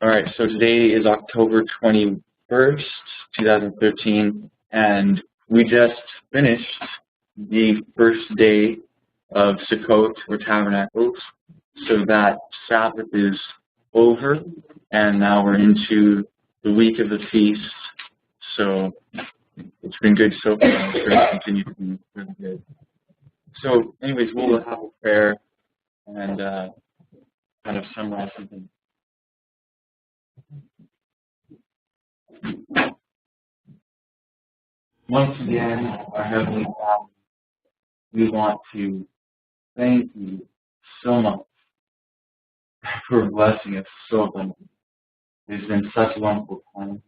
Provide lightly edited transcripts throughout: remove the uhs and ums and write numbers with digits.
All right, so today is October 21st, 2013, and we just finished the first day of Sukkot, or Tabernacles. So that Sabbath is over, and now we're into the week of the feast. So it's been good so far. I'm sure it'll continue to be really good. So anyways, we'll have a prayer and kind of summarize something. Once again, our Heavenly Father, we want to thank you so much for blessing us so abundantly. It's been such a wonderful time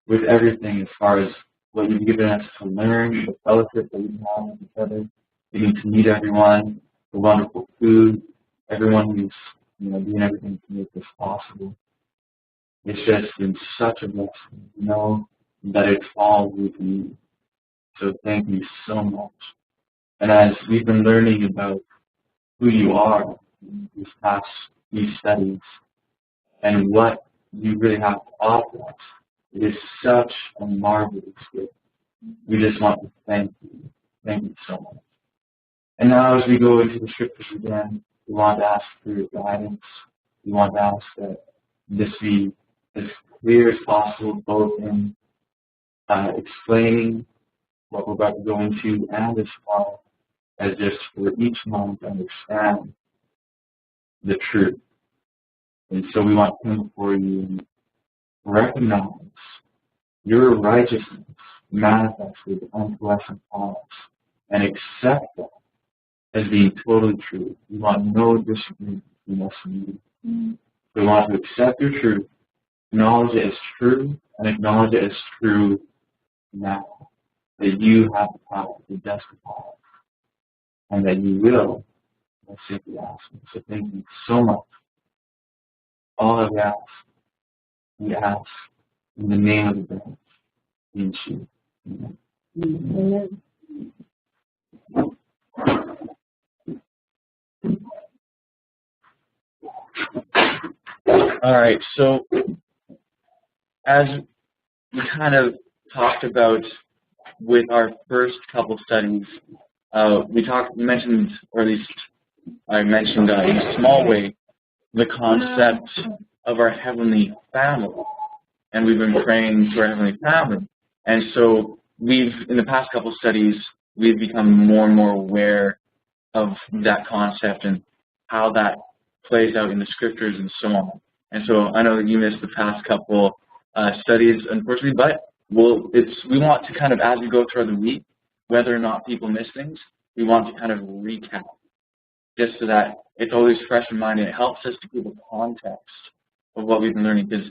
with everything as far as what you've given us to learn, the fellowship that we have with each other, getting to meet everyone, the wonderful food, everyone who's doing everything to make this possible. It's just been such a blessing to know that it's all with you. So thank you so much. And as we've been learning about who you are in these past few studies and what you really have to offer us, it is such a marvelous gift. We just want to thank you. Thank you so much. And now as we go into the scriptures again, we want to ask for your guidance. We want to ask that this be as clear as possible, both in explaining what we're about to go into and as far as just for each moment to understand the truth. And so we want to come before you and recognize your righteousness manifested unto us in us and accept that as being totally true. We want no disagreement between us and you. We want to accept your truth, acknowledge it as true, and acknowledge it as true now. That you have the power to justify us, and that you will, I simply ask. So thank you so much. All that we ask in the name of the branch, in Jesus. Amen. All right, so as we kind of talked about with our first couple studies, we mentioned, or at least I mentioned in a small way, the concept of our heavenly family. And we've been praying to our heavenly family. And so in the past couple studies, we've become more and more aware of that concept and how that plays out in the scriptures and so on. And so I know that you missed the past couple studies, unfortunately, but we want to kind of, as we go throughout the week, whether or not people miss things, we want to kind of recap, just so that it's always fresh in mind and it helps us to give a context of what we've been learning. Because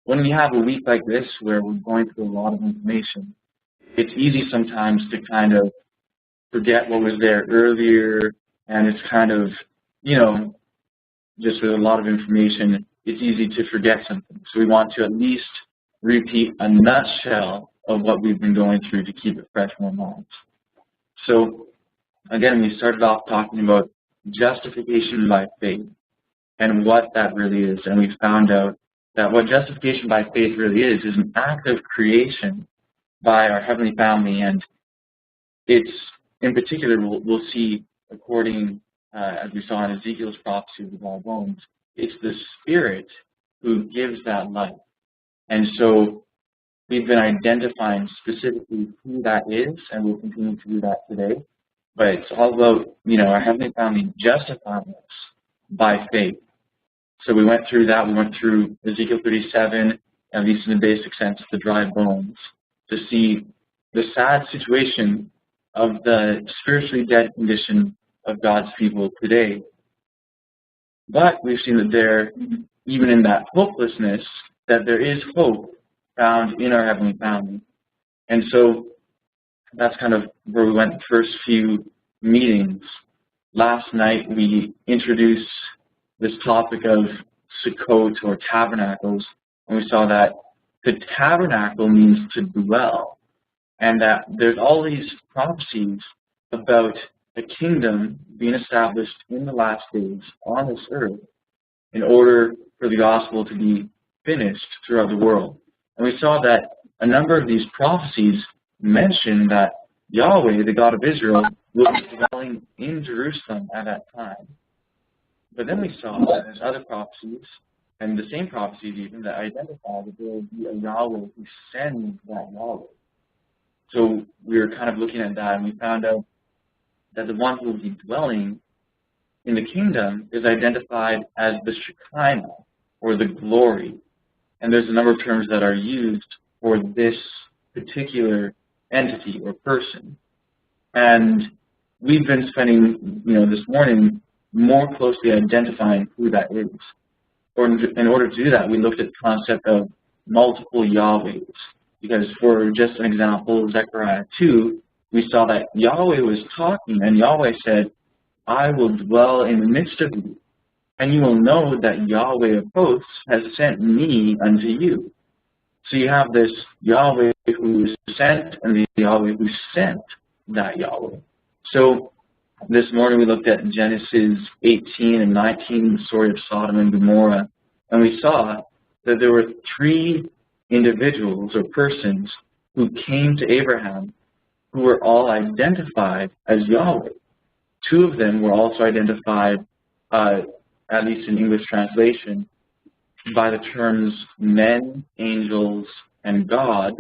when we have a week like this where we're going through a lot of information, it's easy sometimes to kind of forget what was there earlier, and it's kind of, just with a lot of information, it's easy to forget something. So we want to at least repeat a nutshell of what we've been going through to keep it fresh in our minds. So again, we started off talking about justification by faith and what that really is. And we found out that what justification by faith really is an act of creation by our heavenly family. And it's, in particular, we'll see, according, as we saw in Ezekiel's prophecy of the dry bones, it's the Spirit who gives that life. And so we've been identifying specifically who that is, and we'll continue to do that today. But it's all about, our heavenly family justifying us by faith. So we went through that. We went through Ezekiel 37, at least in the basic sense, the dry bones, to see the sad situation of the spiritually dead condition of God's people today. But we've seen that even in that hopelessness, that there is hope found in our heavenly family. And so that's kind of where we went the first few meetings. Last night we introduced this topic of Sukkot, or tabernacles, and we saw that the tabernacle means to dwell, and that there's all these prophecies about a kingdom being established in the last days on this earth in order for the gospel to be finished throughout the world. And we saw that a number of these prophecies mention that Yahweh, the God of Israel, will be dwelling in Jerusalem at that time. But then we saw that there's other prophecies, and the same prophecies even, that identify that there will be a Yahweh who sends that Yahweh. So we were kind of looking at that, and we found out that the one who will be dwelling in the kingdom is identified as the Shekinah, or the glory. And there's a number of terms that are used for this particular entity or person. And we've been spending, this morning more closely identifying who that is. In order to do that, we looked at the concept of multiple Yahwehs. Because for just an example, Zechariah 2, we saw that Yahweh was talking, and Yahweh said, I will dwell in the midst of you, and you will know that Yahweh of hosts has sent me unto you. So you have this Yahweh who is sent, and the Yahweh who sent that Yahweh. So this morning we looked at Genesis 18 and 19, the story of Sodom and Gomorrah, and we saw that there were three individuals or persons who came to Abraham who were all identified as Yahweh. Two of them were also identified, at least in English translation, by the terms men, angels, and God,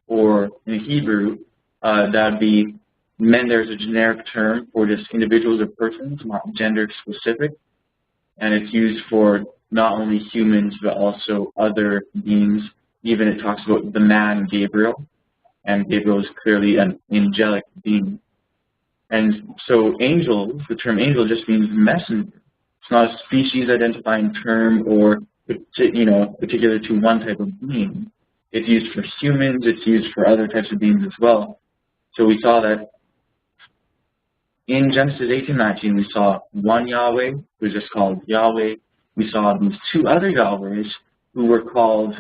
or in Hebrew, that would be men. There's a generic term for just individuals or persons, not gender specific, and it's used for not only humans but also other beings. Even it talks about the man Gabriel, and Gabriel is clearly an angelic being. And so angels, the term angel just means messenger. It's not a species identifying term or particular to one type of being. It's used for humans, it's used for other types of beings as well. So we saw that in Genesis 18:19, we saw one Yahweh who was just called Yahweh. We saw these two other Yahwehs who were called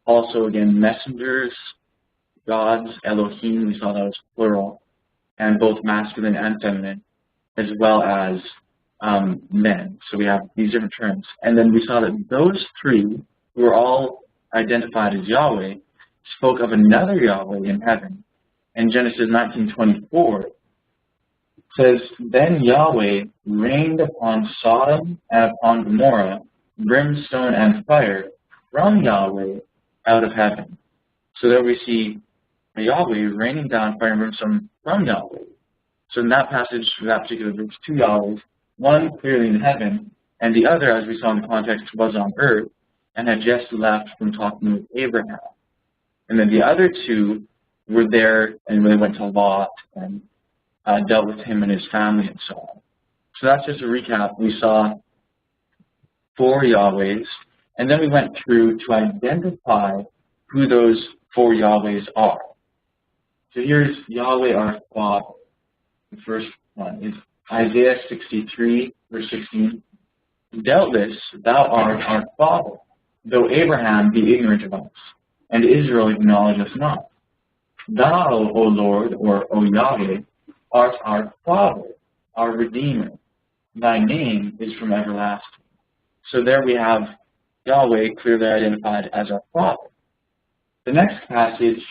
also, again, messengers, gods, Elohim. We saw that was plural, and both masculine and feminine, as well as men. So we have these different terms. And then we saw that those three, who were all identified as Yahweh, spoke of another Yahweh in heaven. And Genesis 19:24 says, Then Yahweh rained upon Sodom and upon Gomorrah brimstone and fire from Yahweh out of heaven. So there we see Yahweh raining down fire and brimstone from Yahweh. So in that passage, for that particular verse, two Yahwehs, one clearly in heaven, and the other, as we saw in the context, was on earth and had just left from talking with Abraham. And then the other two were there and they went to Lot and dealt with him and his family and so on. So that's just a recap. We saw four Yahwehs, and then we went through to identify who those four Yahwehs are. So here's Yahweh our Father. The first one is Isaiah 63, verse 16. Doubtless thou art our Father, though Abraham be ignorant of us, and Israel acknowledge us not. Thou, O Lord, or O Yahweh, art our Father, our Redeemer. Thy name is from everlasting. So there we have Yahweh clearly identified as our Father. The next passage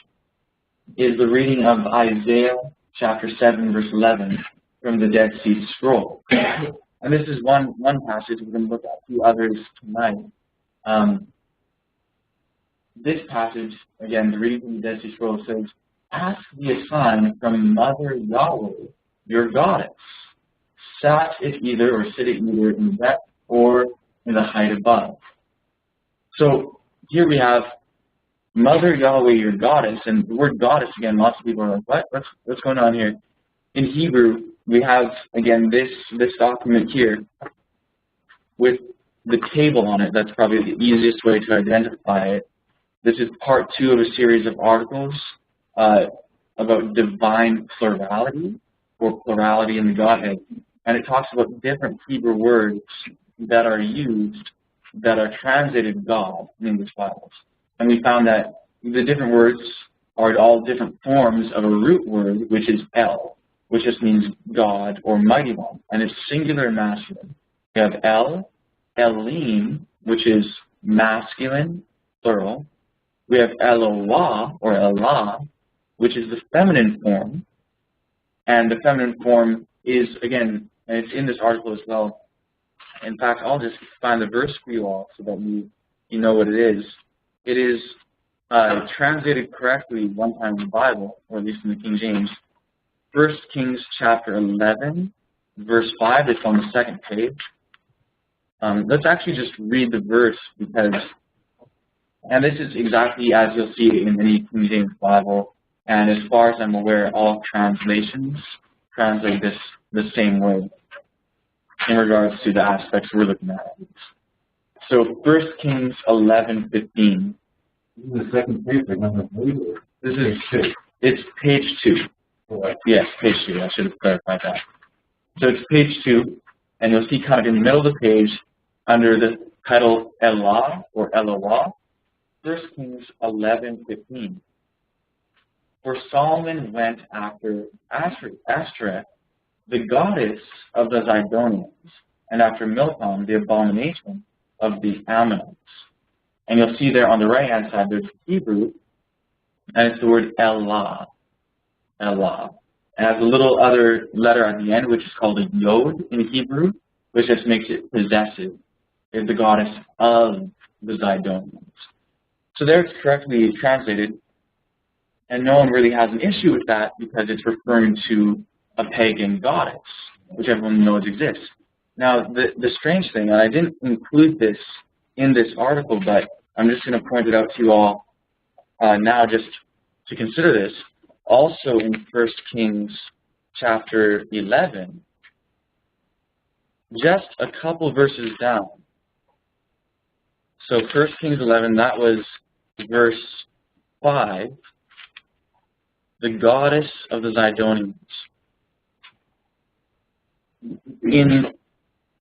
is the reading of Isaiah chapter 7, verse 11 from the Dead Sea Scroll. And this is one passage. We're going to look at two others tonight. This passage, again, the reading from the Dead Sea Scroll says, Ask thee a sign from Mother Yahweh, your goddess. Sat it either, or sit it either in depth or in the height above. So here we have Mother Yahweh, your goddess, and the word goddess, again, lots of people are like, what? What's going on here? In Hebrew, we have, again, this document here with the table on it. That's probably the easiest way to identify it. This is part 2 of a series of articles about divine plurality, or plurality in the Godhead. And it talks about different Hebrew words that are used, that are translated God in English Bibles. And we found that the different words are all different forms of a root word, which is El, which just means God or mighty one. And it's singular and masculine. We have El, Elohim, which is masculine, plural. We have Eloah, or Elah, which is the feminine form. And the feminine form is, again, and it's in this article as well. In fact, I'll just find the verse for you all so that you know what it is. It is translated correctly one time in the Bible, or at least in the King James. 1 Kings chapter 11, verse 5. It's on the second page. Let's actually just read the verse because, and this is exactly as you'll see in any King James Bible, and as far as I'm aware, all translations translate this the same way in regards to the aspects we're looking at. So 1 Kings 11:15. This is the second page, number 3. This is it's page 2. Yes, page 2. I should have clarified that. So it's page 2, and you'll see kind of in the middle of the page, under the title Elah or Eloah, 1 Kings 11:15. For Solomon went after Ashtoreth, the goddess of the Zidonians, and after Milcom, the abomination of the Ammonites. And you'll see there on the right-hand side, there's Hebrew, and it's the word Elah. Elah. It has a little other letter at the end, which is called a yod in Hebrew, which just makes it possessive. It's the goddess of the Zidonians. So there it's correctly translated, and no one really has an issue with that because it's referring to a pagan goddess, which everyone knows exists. Now, the strange thing, and I didn't include this in this article, but I'm just going to point it out to you all now just to consider this. Also in 1 Kings chapter 11, just a couple verses down. So 1 Kings 11, that was verse 5, the goddess of the Zidonians.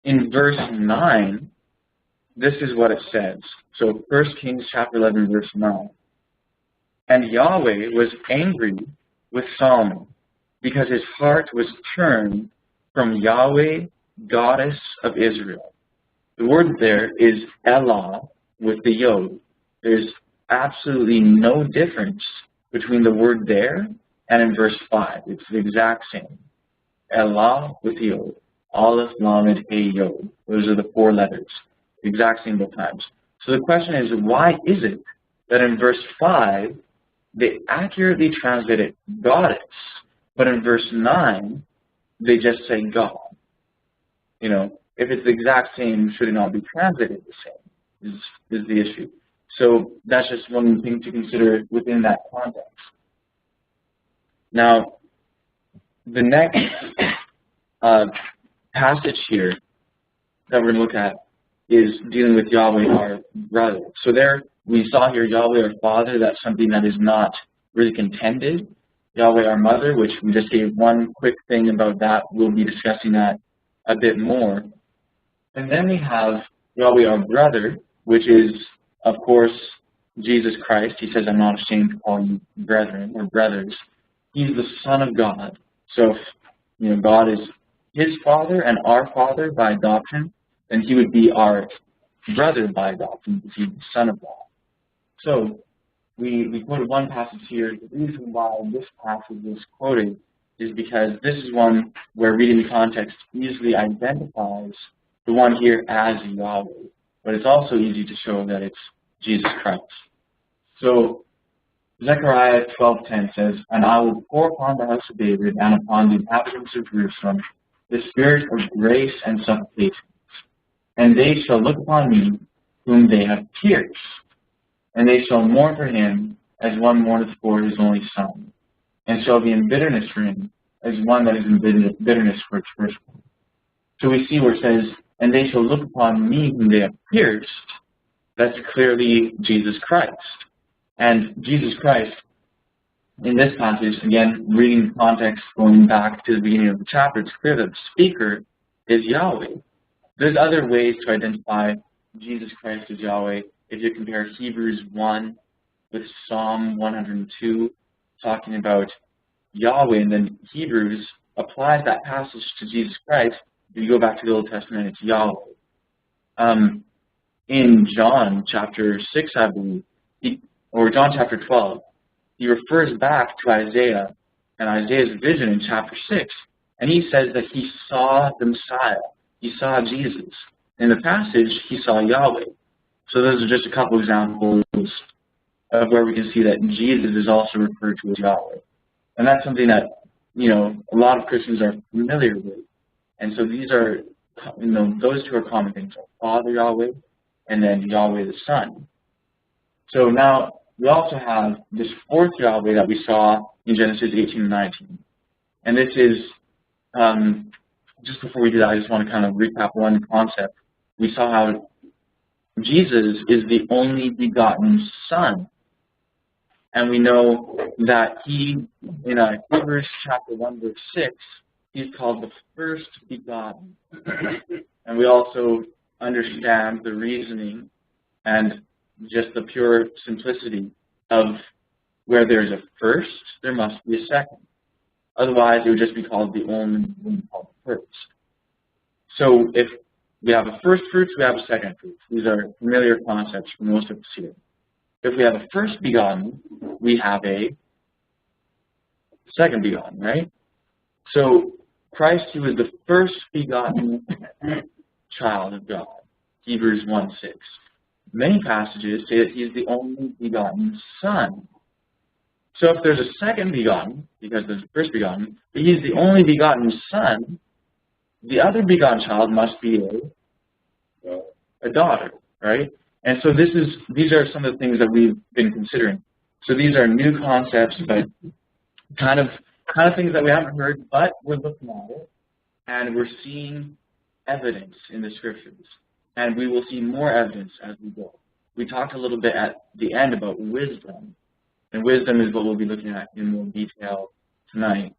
In verse 9, this is what it says. So 1 Kings chapter 11, verse 9. And Yahweh was angry with Solomon because his heart was turned from Yahweh, goddess of Israel. The word there is Elah with the yod. There's absolutely no difference between the word there and in verse 5. It's the exact same. Elah with the yod. Aleph, Lamed, He, Yod. Those are the 4 letters. The exact same both times. So the question is, why is it that in verse 5, they accurately translate it goddess, but in verse 9, they just say God? You know, if it's the exact same, should it not be translated the same, is the issue. So that's just one thing to consider within that context. Now, the next passage here that we're going to look at is dealing with Yahweh, our brother. So there we saw here Yahweh, our father. That's something that is not really contended. Yahweh, our mother, which we just gave one quick thing about that. We'll be discussing that a bit more. And then we have Yahweh, our brother, which is, of course, Jesus Christ. He says, I'm not ashamed to call you brethren or brothers. He's the Son of God. So if God is his father and our father by adoption, then he would be our brother by adoption because he's the Son of God. So we quoted one passage here. The reason why this passage is quoted is because this is one where reading the context easily identifies the one here as Yahweh. But it's also easy to show that it's Jesus Christ. So Zechariah 12:10 says, And I will pour upon the house of David and upon the inhabitants of Jerusalem the spirit of grace and supplication. And they shall look upon me whom they have pierced. And they shall mourn for him as one mourneth for his only son. And shall be in bitterness for him as one that is in bitterness for its firstborn. So we see where it says, and they shall look upon me whom they have pierced. That's clearly Jesus Christ. And Jesus Christ, in this passage, again, reading the context, going back to the beginning of the chapter, it's clear that the speaker is Yahweh. There's other ways to identify Jesus Christ as Yahweh. If you compare Hebrews 1 with Psalm 102, talking about Yahweh, and then Hebrews applies that passage to Jesus Christ. If you go back to the Old Testament, it's Yahweh. In John chapter 6, I believe, or John chapter 12, he refers back to Isaiah and Isaiah's vision in chapter 6, and he says that he saw the Messiah. He saw Jesus. In the passage, he saw Yahweh. So those are just a couple examples of where we can see that Jesus is also referred to as Yahweh. And that's something that, a lot of Christians are familiar with. And so these are, those two are common things, Father Yahweh and then Yahweh the Son. So now we also have this fourth Yahweh that we saw in Genesis 18 and 19. And this is, just before we do that, I just want to kind of recap one concept. We saw how Jesus is the only begotten Son. And we know that he, in Hebrews chapter 1, verse 6, he's called the first begotten. And we also understand the reasoning and just the pure simplicity of where there's a first, there must be a second. Otherwise, it would just be called the only, called the first. So if we have a first fruits, we have a second fruits. These are familiar concepts for most of us here. If we have a first begotten, we have a second begotten, right? So Christ, he was the first begotten child of God, Hebrews 1:6. Many passages say that he is the only begotten Son. So if there's a second begotten, because there's a first begotten, but he's the only begotten Son, the other begotten child must be a daughter, right? And so these are some of the things that we've been considering. So these are new concepts, but kind of things that we haven't heard, but we're looking at it, and we're seeing evidence in the Scriptures. And we will see more evidence as we go. We talked a little bit at the end about wisdom, and wisdom is what we'll be looking at in more detail tonight.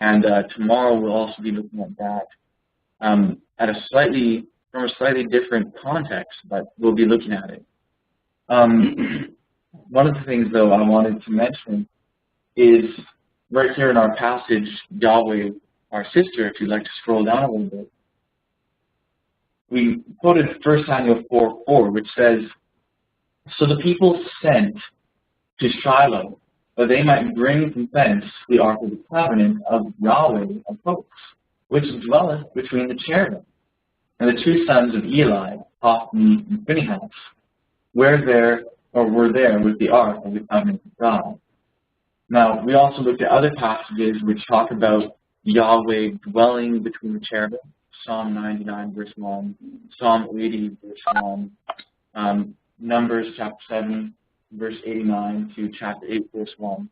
And tomorrow we'll also be looking at that from a slightly different context, but we'll be looking at it. One of the things, though, I wanted to mention is right here in our passage, Yahweh, our sister, if you'd like to scroll down a little bit. We quoted 1 Samuel 4:4, which says, "So the people sent to Shiloh, that they might bring from thence the ark of the covenant of Yahweh of hosts, which dwelleth between the cherubim. And the two sons of Eli, Hophni and Phinehas, were there with the ark of the covenant of God." Now, we also looked at other passages which talk about Yahweh dwelling between the cherubim. Psalm 99, verse 1, Psalm 80, verse 1, Numbers chapter 7, verse 89 to chapter 8, verse 1,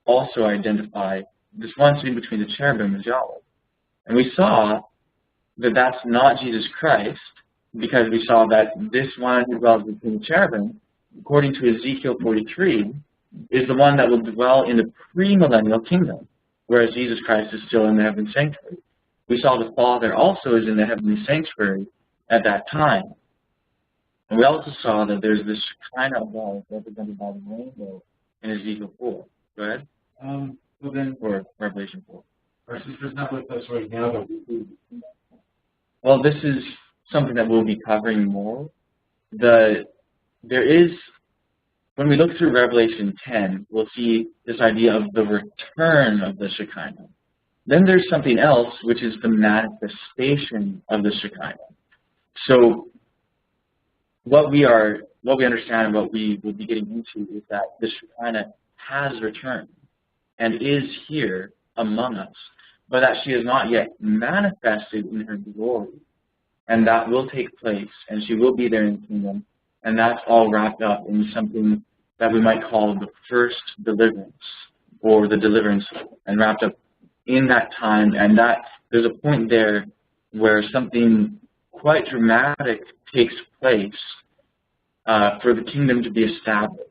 also identify this one sitting between the cherubim as Yahweh. And we saw that that's not Jesus Christ, because we saw that this one who dwells between the cherubim, according to Ezekiel 43, is the one that will dwell in the premillennial kingdom, whereas Jesus Christ is still in the heavenly sanctuary. We saw the Father also is in the heavenly sanctuary at that time. And we also saw that there's this Shekinah above represented by the rainbow in Ezekiel 4. Go ahead. Or Revelation 4. Our sister's not with us right now, but well, this is something that we'll be covering more. There is, when we look through Revelation 10, we'll see this idea of the return of the Shekinah. Then there's something else, which is the manifestation of the Shekinah. So what we understand and what we will be getting into is that the Shekinah has returned and is here among us, but that she is not yet manifested in her glory. And that will take place, and she will be there in the kingdom, and that's all wrapped up in something that we might call the first deliverance, or the deliverance, and wrapped up in that time. And that there's a point there where something quite dramatic takes place for the kingdom to be established.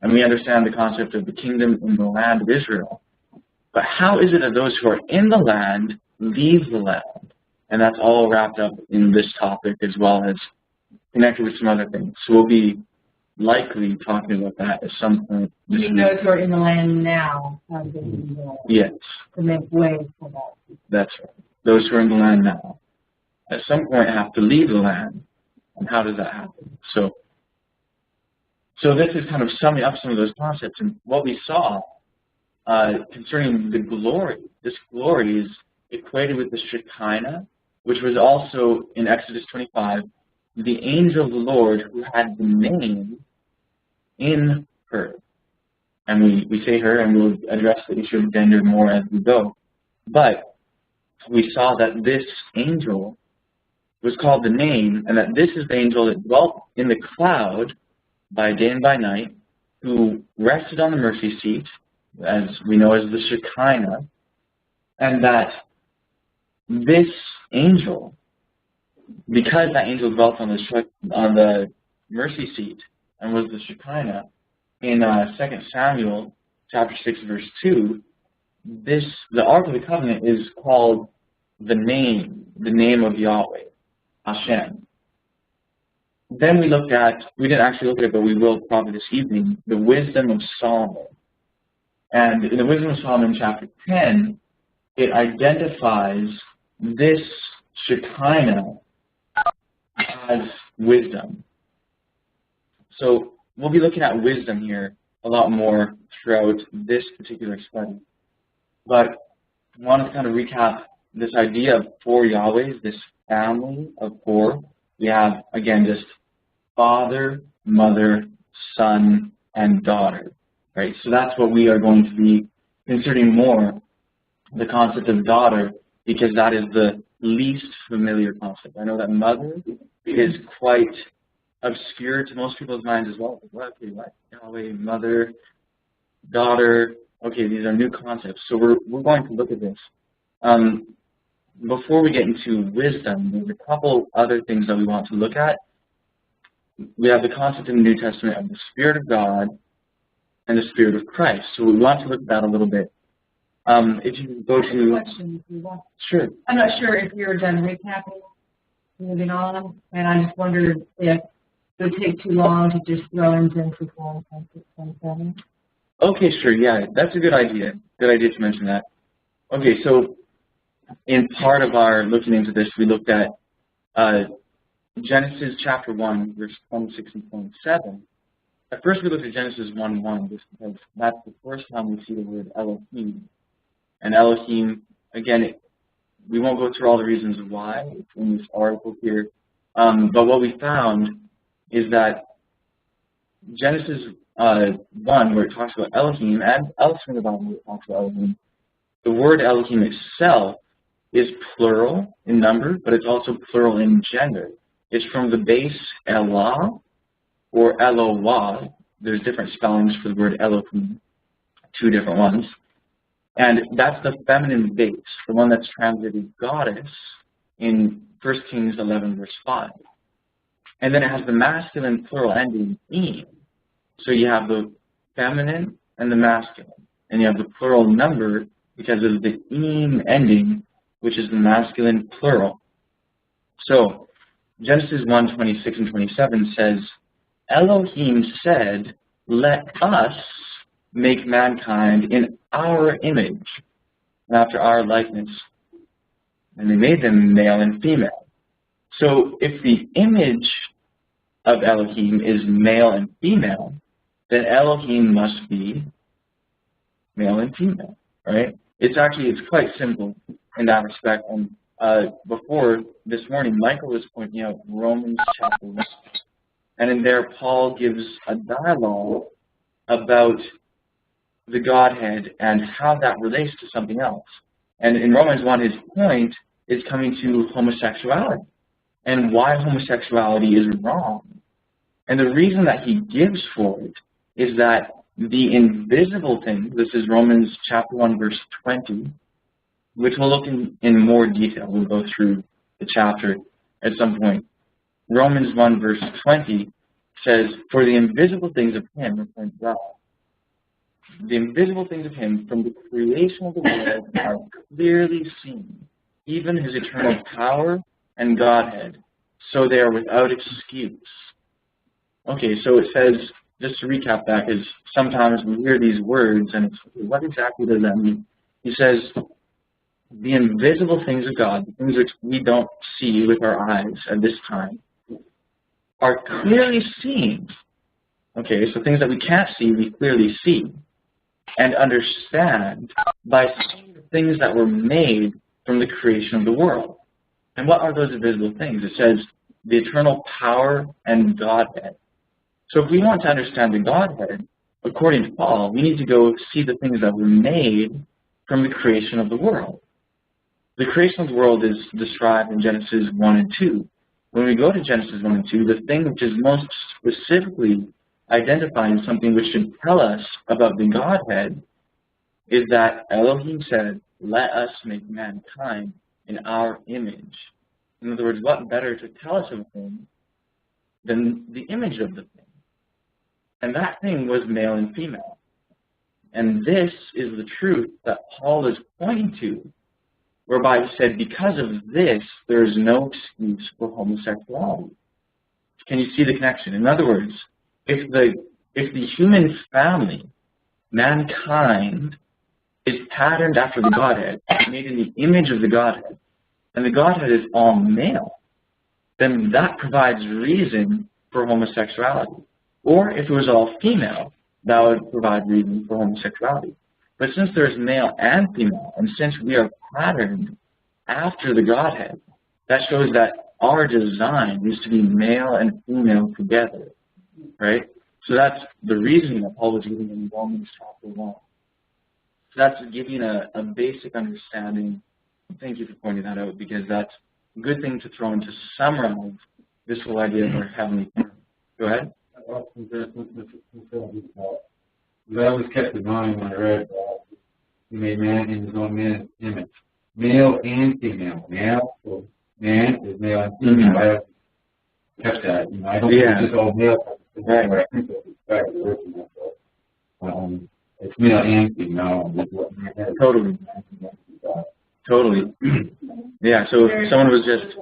And we understand the concept of the kingdom in the land of Israel. But how is it that those who are in the land leave the land? And that's all wrapped up in this topic, as well as connected with some other things. So we'll be likely talking about that at some point. Even those who are in the land now have been yes. to make way for that. That's right. Those who are in the land now, at some point, have to leave the land. And how does that happen? So So this is kind of summing up some of those concepts. And what we saw concerning the glory, this glory is equated with the Shekinah, which was also in Exodus 25, the angel of the Lord who had the name in her. And we say her, and we'll address the issue of gender more as we go. But we saw that this angel was called the name, and that this is the angel that dwelt in the cloud by day and by night, who rested on the mercy seat, as we know as the Shekinah, and that this angel, because that angel dwelt on the mercy seat and was the Shekinah, in 2 Samuel chapter 6 verse 2, the Ark of the Covenant is called the name of Yahweh, Hashem. Then we didn't actually look at it, but we will probably this evening, the wisdom of Solomon. And in the wisdom of Solomon chapter 10, it identifies this Shekinah as wisdom. So we'll be looking at wisdom here a lot more throughout this particular study. But I want to kind of recap this idea of four Yahwehs, this family of four. We have, again, just Father, Mother, Son, and Daughter. Right? So that's what we are going to be considering more, the concept of daughter, because that is the least familiar concept. I know that mother is quite obscure to most people's minds as well. Okay, what? Yahweh, mother, daughter. Okay, these are new concepts. So we're going to look at this. Before we get into wisdom, there's a couple other things that we want to look at. We have the concept in the New Testament of the Spirit of God and the Spirit of Christ. So we want to look at that a little bit. If you go to... Question, if you want. Sure. I'm not sure if you're done recapping, moving on, and I just wondered if it would take too long to just throw in Genesis 1, 26, 27. Okay, sure, yeah, that's a good idea. Good idea to mention that. Okay, so in part of our looking into this, we looked at Genesis chapter 1, verse 26 and 27. At first, we looked at Genesis 1:1, just because that's the first time we see the word Elohim. And Elohim, again, we won't go through all the reasons why it's in this article here, but what we found is that Genesis 1, where it talks about Elohim, and elsewhere in the Bible where it talks about Elohim, the word Elohim itself is plural in number, but it's also plural in gender. It's from the base Elah or Elohah. There's different spellings for the word Elohim, two different ones. And that's the feminine base, the one that's translated goddess in 1 Kings 11, verse 5. And then it has the masculine plural ending, im. So you have the feminine and the masculine. And you have the plural number because of the im ending, which is the masculine plural. So Genesis 1, 26 and 27 says, Elohim said, let us make mankind in our image, and after our likeness. And they made them male and female. So if the image of Elohim is male and female, then Elohim must be male and female, right? It's quite simple in that respect. And before this morning, Michael was pointing out Romans chapter 1. And in there, Paul gives a dialogue about the Godhead and how that relates to something else. And in Romans 1, his point is coming to homosexuality and why homosexuality is wrong. And the reason that he gives for it is that the invisible thing, this is Romans chapter 1, verse 20, which we'll look in more detail. We'll go through the chapter at some point. Romans 1, verse 20 says, for the invisible things of him, referring to God, the invisible things of him from the creation of the world are clearly seen, even his eternal power and Godhead, so they are without excuse. Okay, so it says, just to recap that, because sometimes we hear these words and it's, what exactly does that mean? He says, the invisible things of God, the things which we don't see with our eyes at this time, are clearly seen, Okay, so things that we can't see, we clearly see and understand by seeing the things that were made from the creation of the world. And what are those invisible things? It says the eternal power and Godhead. So if we want to understand the Godhead, according to Paul, we need to go see the things that were made from the creation of the world. The creation of the world is described in Genesis 1 and 2. When we go to Genesis 1 and 2, the thing which is most specifically identifying something which should tell us about the Godhead is that Elohim said, "Let us make mankind in our image." In other words, what better to tell us of a thing than the image of the thing? And that thing was male and female. And this is the truth that Paul is pointing to, whereby he said, because of this, there is no excuse for homosexuality. Can you see the connection? In other words, if the human family, mankind, is patterned after the Godhead, made in the image of the Godhead, and the Godhead is all male, then that provides reason for homosexuality. Or if it was all female, that would provide reason for homosexuality. But since there's male and female, and since we are patterned after the Godhead, that shows that our design is to be male and female together, right? So that's the reasoning that Paul was giving in Romans chapter 1. So that's giving a basic understanding. Thank you for pointing that out, because that's a good thing to throw in to summarize this whole idea of our heavenly parent. Go ahead. That was kept in mind when I read He made man in his own image. Male and female. Male, so man is male and female. I have kept that. I don't think it's just all male. Right. I think that's it's male and female. Totally. Totally. Yeah, so if someone was just,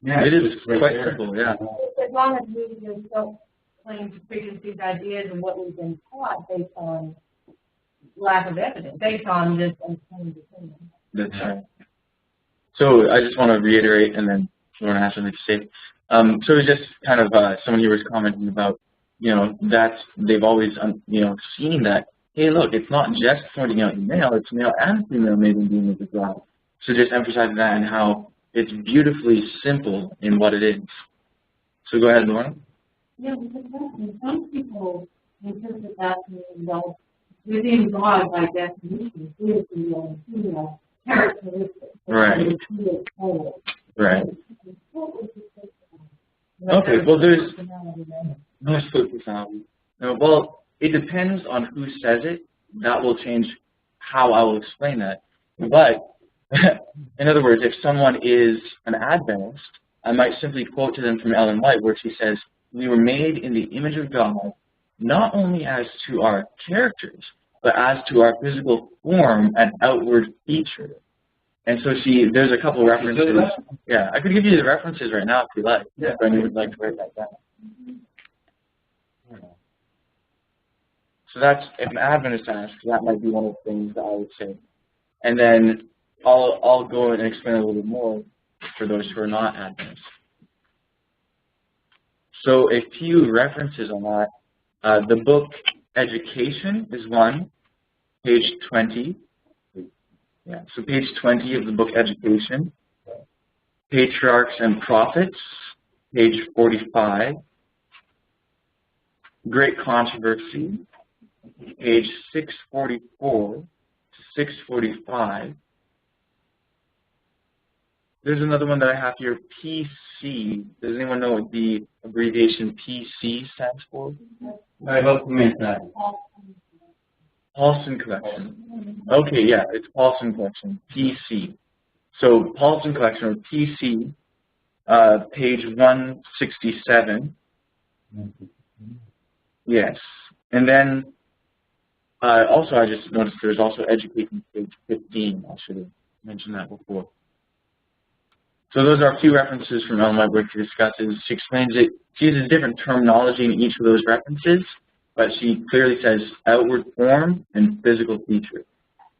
it is quite simple, yeah. As long as we don't claim to preconceived ideas and what we've been taught based on lack of evidence, based on just unplain opinion. That's right. So I just want to reiterate, and then if you want to have something to say. So it's just kind of someone here was commenting about, that they've always, seen that, hey, look, it's not just pointing out male, it's male and female made in the image of God. So just emphasizing that and how it's beautifully simple in what it is. So go ahead, Lauren. Yeah, because some people interpret that to mean that within God, by definition, is the characteristic. Right. Right. Okay, well, there's no split personality. No, well, it depends on who says it. That will change how I will explain that. But, in other words, if someone is an Adventist, I might simply quote to them from Ellen White, where she says, we were made in the image of God, not only as to our characters, but as to our physical form and outward feature. And so there's a couple references. Yeah, I could give you the references right now if you like. Yeah. If anyone would like to write that down. So that's, if an Adventist asks, that might be one of the things that I would say. And then I'll go and explain a little bit more for those who are not Adventists. So a few references on that. The book Education is one, page 20. Yeah, so page 20 of the book Education. Patriarchs and Prophets, page 45. Great Controversy, page 644 to 645. There's another one that I have here, PC. Does anyone know what the abbreviation PC stands for? I hope you meant that. Paulson Collection. Okay, yeah, it's Paulson Collection, PC. So Paulson Collection, or PC, page 167. Yes. And then also I just noticed there's also Education, page 15. I should have mentioned that before. So those are a few references from Ellen White where she discusses. She explains it. She uses different terminology in each of those references, but she clearly says outward form and physical feature.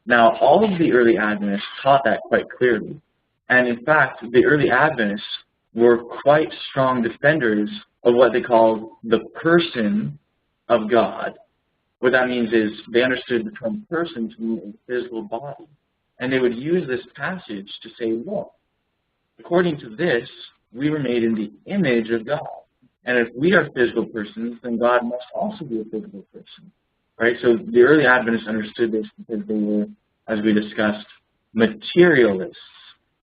Now, all of the early Adventists taught that quite clearly. And in fact, the early Adventists were quite strong defenders of what they called the person of God. What that means is they understood the term person to mean a physical body. And they would use this passage to say, look, according to this, we were made in the image of God. And if we are physical persons, then God must also be a physical person. Right? So the early Adventists understood this because they were, as we discussed, materialists.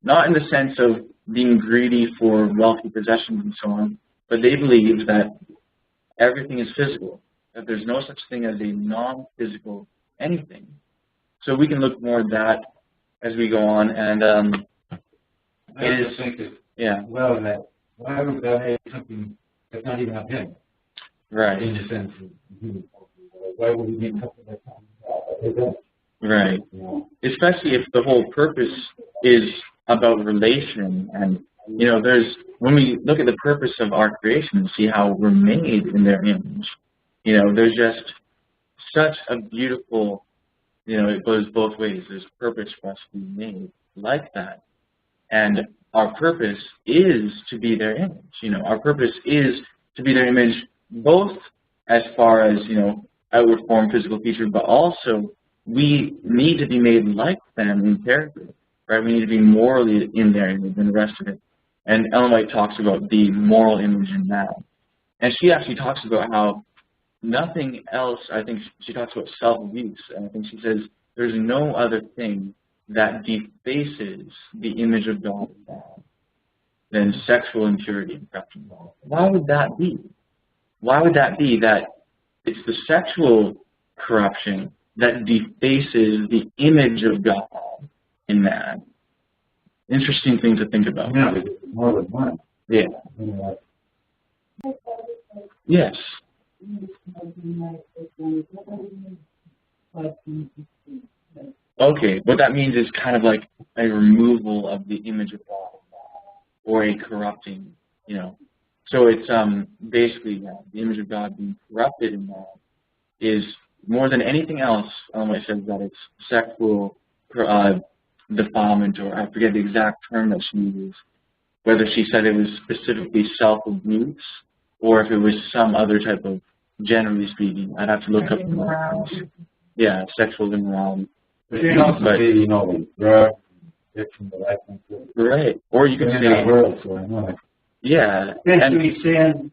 Not in the sense of being greedy for wealthy possessions and so on, but they believed that everything is physical, that there's no such thing as a non-physical anything. So we can look more at that as we go on, and I just think that, yeah. Well, that why would God have something that's not even of Him? Right. In the sense of, why would He make something that's not of Him? Right. Yeah. Especially if the whole purpose is about relation, and when we look at the purpose of our creation and see how we're made in their image, there's just such a beautiful, it goes both ways. There's purpose for us to be made like that. And our purpose is to be their image. Our purpose is to be their image both as far as, outward form, physical feature, but also we need to be made like them in character, right? We need to be morally in their image and the rest of it. And Ellen White talks about the moral image in man. And she actually talks about how nothing else, I think she talks about self-abuse, and I think she says there's no other thing that defaces the image of God than sexual impurity and corruption. Why would that be? Why would that be that it's the sexual corruption that defaces the image of God in man? Interesting thing to think about. Yeah, it's more than one. Yeah. Yes. Okay, what that means is kind of like a removal of the image of God, or a corrupting, So it's basically the image of God being corrupted in man is more than anything else. It says that it's sexual defilement, or I forget the exact term that she used. Whether she said it was specifically self-abuse, or if it was some other type of, generally speaking, I'd have to look up. Yeah, sexual immorality. But you can also say, drugs, addiction to license. Right. Or you can say, that world, so I know it. Yeah. Especially sin,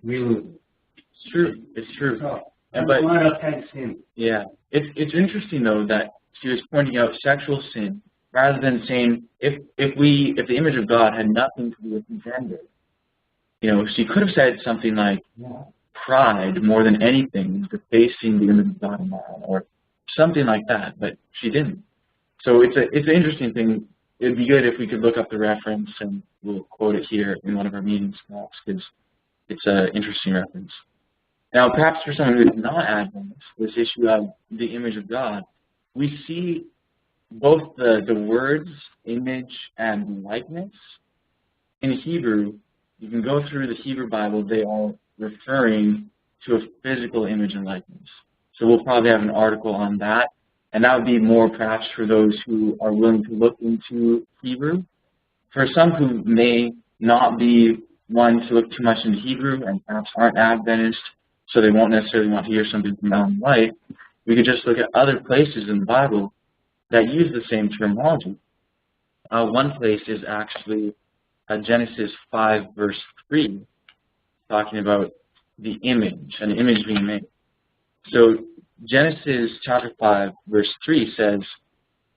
we lose. It's true. It's true. But one of kind of sin. Yeah. It's interesting though that she was pointing out sexual sin rather than saying if the image of God had nothing to do with gender. She could have said something like pride more than anything, defacing the image of God in man, or something like that, but she didn't. So it's an interesting thing. It'd be good if we could look up the reference, and we'll quote it here in one of our meetings, perhaps, because it's an interesting reference. Now, perhaps for someone who is not Adventist, this issue of the image of God, we see both the words image and likeness. In Hebrew, you can go through the Hebrew Bible, they are referring to a physical image and likeness. So we'll probably have an article on that, and that would be more perhaps for those who are willing to look into Hebrew. For some who may not be one to look too much into Hebrew and perhaps aren't Adventist, so they won't necessarily want to hear something from Ellen White, we could just look at other places in the Bible that use the same terminology. One place is actually Genesis 5, verse 3, talking about the image, an image being made. So Genesis chapter 5, verse 3 says,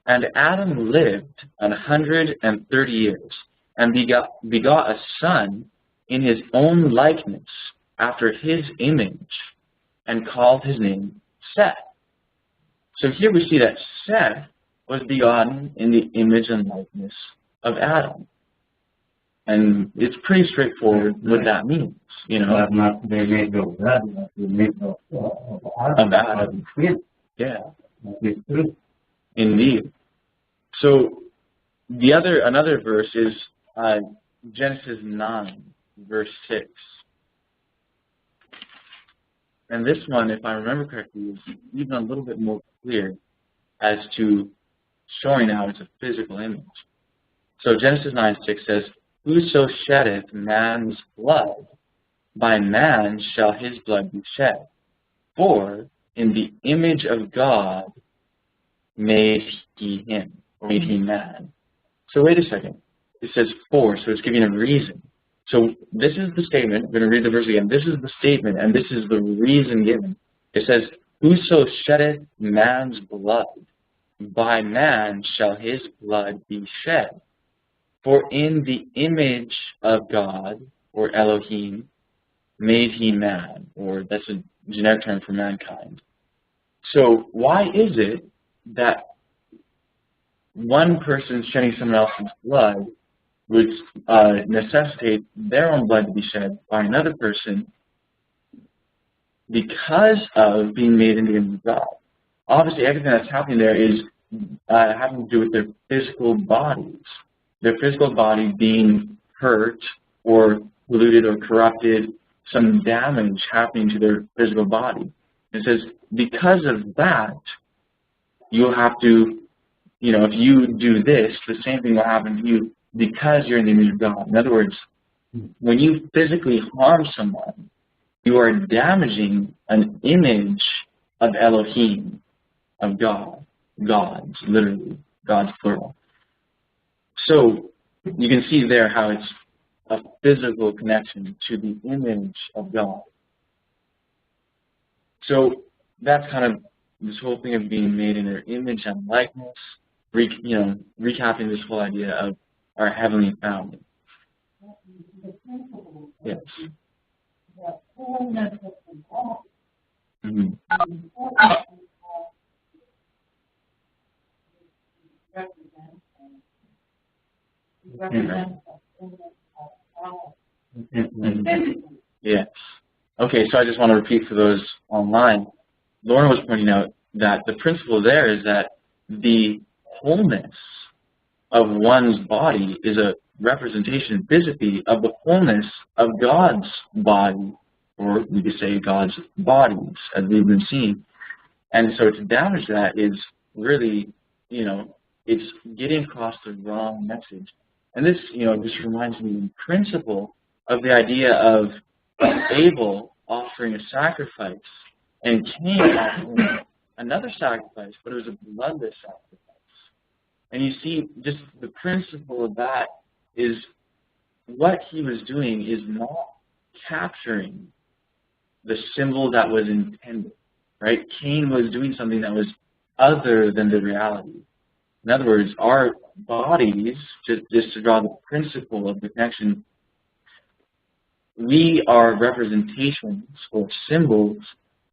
"And Adam lived 130 years, and begot a son in his own likeness, after his image, and called his name Seth." So here we see that Seth was begotten in the image and likeness of Adam. And it's pretty straightforward what that means, They made no God, they made no of Adam. Yeah. Indeed. So another verse is Genesis 9, verse 6. And this one, if I remember correctly, is even a little bit more clear as to showing how it's a physical image. So Genesis 9:6 says, "Whoso sheddeth man's blood, by man shall his blood be shed. For in the image of God made he him, or made he man. So wait a second. It says for, so it's giving a reason. So this is the statement. I'm going to read the verse again. This is the statement, and this is the reason given. It says, whoso sheddeth man's blood, by man shall his blood be shed. For in the image of God, or Elohim, made he man, or that's a generic term for mankind. So why is it that one person shedding someone else's blood would necessitate their own blood to be shed by another person because of being made in the image of God? Obviously, everything that's happening there is having to do with their physical bodies. Their physical body being hurt or polluted or corrupted, some damage happening to their physical body. It says, because of that, you'll have to, if you do this, the same thing will happen to you because you're in the image of God. In other words, when you physically harm someone, you are damaging an image of Elohim, of God. Gods, literally. God's plural. So you can see there how it's a physical connection to the image of God. So that's kind of this whole thing of being made in their image and likeness, recapping this whole idea of our heavenly family. Yes. Mm-hmm. Yes. Okay, so I just want to repeat for those online. Lauren was pointing out that the principle there is that the wholeness of one's body is a representation physically of the wholeness of God's body, or we could say God's bodies, as we've been seeing. And so to damage that is really, it's getting across the wrong message. And this, just reminds me in principle of the idea of Abel offering a sacrifice and Cain offering another sacrifice, but it was a bloodless sacrifice. And you see, just the principle of that is what he was doing is not capturing the symbol that was intended, right? Cain was doing something that was other than the reality. In other words, our bodies, just to draw the principle of the connection, we are representations or symbols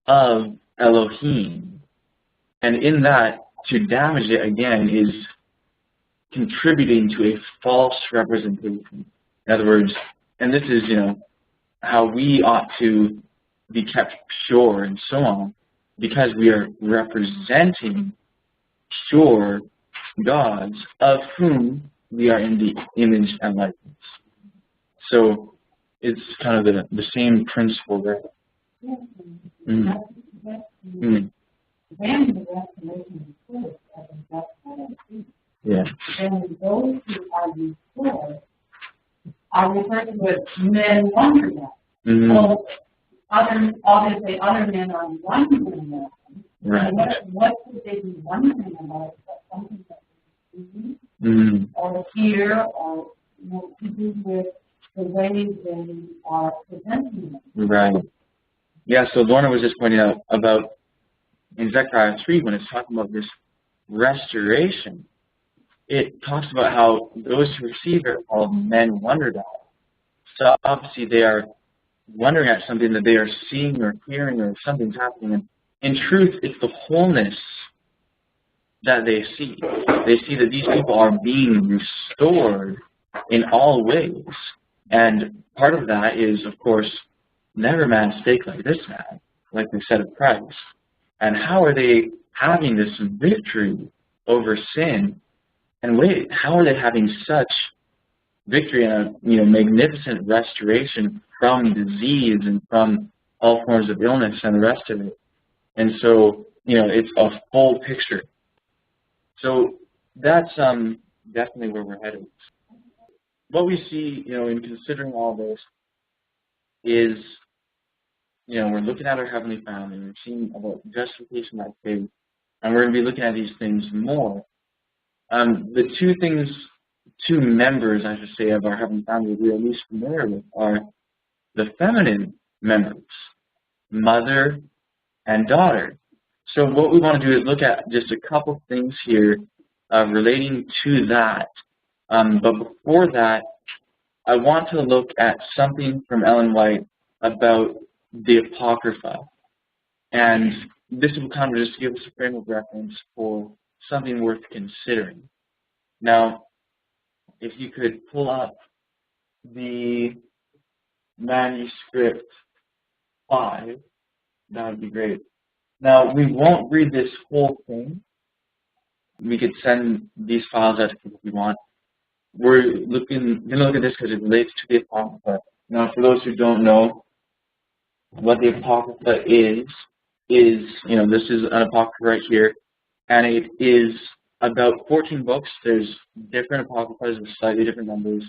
of Elohim. And in that, to damage it again is contributing to a false representation. In other words, and this is, how we ought to be kept pure and so on, because we are representing pure gods of whom we are in the image and likeness. So it's kind of the same principle there. Mm. Mm. Yeah. And those who are restored are referred to as men wondering at. Mm-hmm. Well, obviously other men are wondering at. Right. What should they be wondering about? Something that they see Mm-hmm. or hear or to do with the way they are presenting it. Right. Yeah, so Lorna was just pointing out about in Zechariah 3, when it's talking about this restoration, it talks about how those who receive it are called men wondered at. So obviously they are wondering at something that they are seeing or hearing, or something's happening. And in truth, it's the wholeness that they see. They see that these people are being restored in all ways. And part of that is, of course, never man spake like this man, like they said of Christ. And how are they having this victory over sin? And wait, how are they having such victory and a magnificent restoration from disease and from all forms of illness and the rest of it? And so, it's a full picture. So that's definitely where we're headed. What we see, in considering all this, is, we're looking at our Heavenly Family, we're seeing about justification by faith, and we're going to be looking at these things more. The two members, I should say, of our Heavenly Family we're at least familiar with are the feminine members, mother and daughter. So what we want to do is look at just a couple things here relating to that. But before that, I want to look at something from Ellen White about the Apocrypha. And this will kind of just give us a frame of reference for something worth considering. Now, if you could pull up the manuscript 5, that would be great. Now, we won't read this whole thing. We could send these files out to people if we want. We're going to look at this because it relates to the Apocrypha. Now, for those who don't know what the Apocrypha is, this is an Apocrypha right here, and it is about 14 books. There's different Apocryphas with slightly different numbers.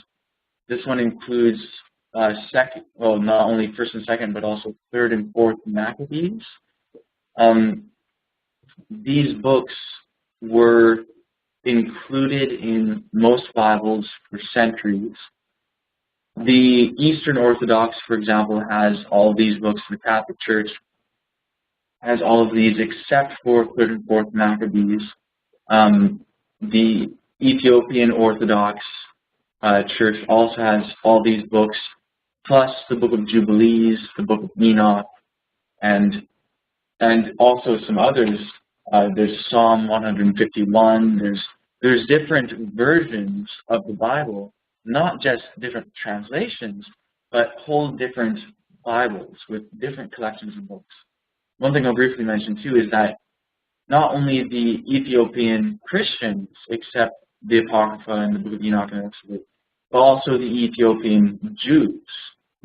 This one includes not only 1st and 2nd, but also 3rd and 4th Maccabees. These books were included in most Bibles for centuries. The Eastern Orthodox, for example, has all of these books. The Catholic Church has all of these except for 3rd and 4th Maccabees. The Ethiopian Orthodox Church also has all these books, plus the Book of Jubilees, the Book of Enoch, and also some others. There's Psalm 151. There's different versions of the Bible, not just different translations, but whole different Bibles with different collections of books. One thing I'll briefly mention too is that not only the Ethiopian Christians accept the Apocrypha and the Book of Enoch and Exodus, but also the Ethiopian Jews,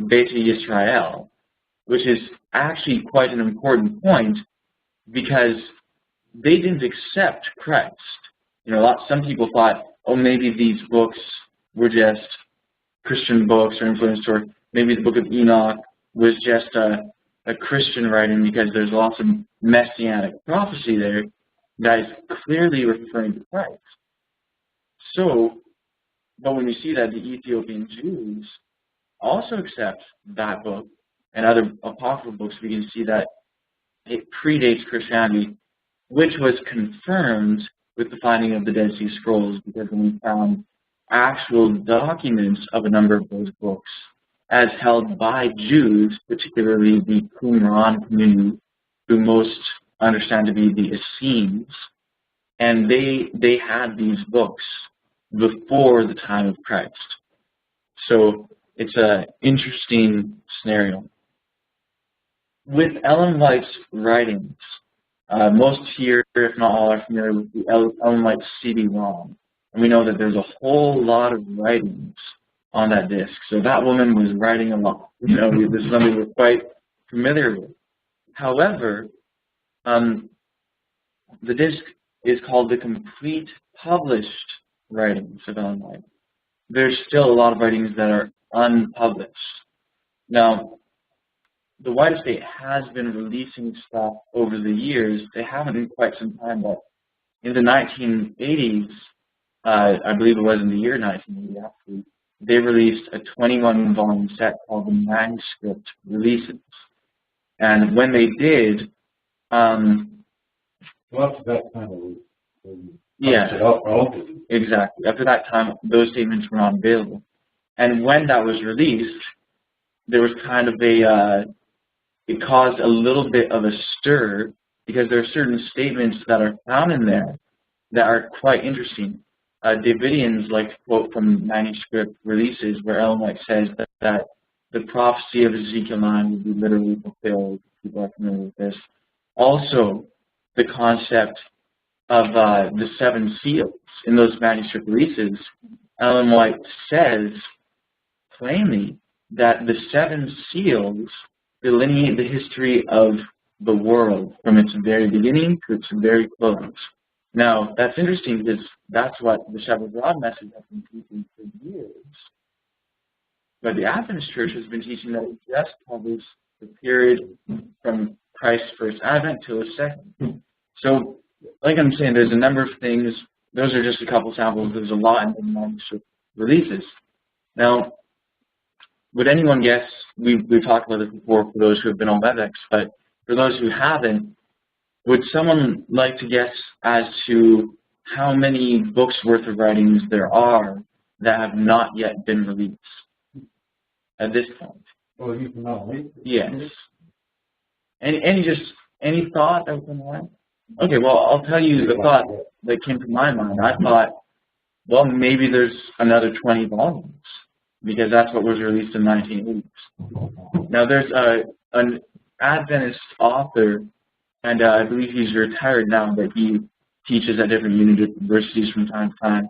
Beta Yisrael, which is actually quite an important point because they didn't accept Christ. Some people thought, maybe these books were just Christian books or influenced, or maybe the Book of Enoch was just a Christian writing because there's lots of messianic prophecy there that is clearly referring to Christ. But when we see that the Ethiopian Jews also accept that book and other apocryphal books, we can see that it predates Christianity, which was confirmed with the finding of the Dead Sea Scrolls, because when we found actual documents of a number of those books as held by Jews, particularly the Qumran community, who most understand to be the Essenes, and they had these books before the time of Christ. So it's an interesting scenario. With Ellen White's writings, most here, if not all, are familiar with the Ellen White CD-ROM. And we know that there's a whole lot of writings on that disc. So that woman was writing a lot. This is something we're quite familiar with. However, the disc is called the Complete Published Writings of Ellen White. There's still a lot of writings that are unpublished. Now, the White Estate has been releasing stuff over the years. They haven't in quite some time, but in the 1980s, I believe it was in the year 1980 actually, they released a 21-volume set called the Manuscript Releases. And when they did, after that time, exactly. After that time, those statements were not available. And when that was released, there was kind of it caused a little bit of a stir, because there are certain statements that are found in there that are quite interesting. Davidians like to quote from Manuscript Releases, where Ellen White says that the prophecy of Ezekiel 9 will be literally fulfilled. People are familiar with this. Also, the concept of the 7 seals in those Manuscript Releases, Ellen White says plainly that the 7 seals delineate the history of the world from its very beginning to its very close. Now, that's interesting because that's what the Shepherd Rod message has been teaching for years. But the Adventist Church has been teaching that it just covers the period from Christ's first advent till his second. So, like I'm saying, there's a number of things. Those are just a couple samples. There's a lot in the manuscript releases. Now, would anyone guess, we've talked about this before for those who have been on WebEx, but for those who haven't, would someone like to guess as to how many books worth of writings there are that have not yet been released at this point? Well, you can know, right? Yes. Any thought that was in mind? Okay, well, I'll tell you the thought that came to my mind. I thought, well, maybe there's another 20 volumes, because that's what was released in 1980s. Now, there's an Adventist author, and I believe he's retired now, but he teaches at different universities from time to time.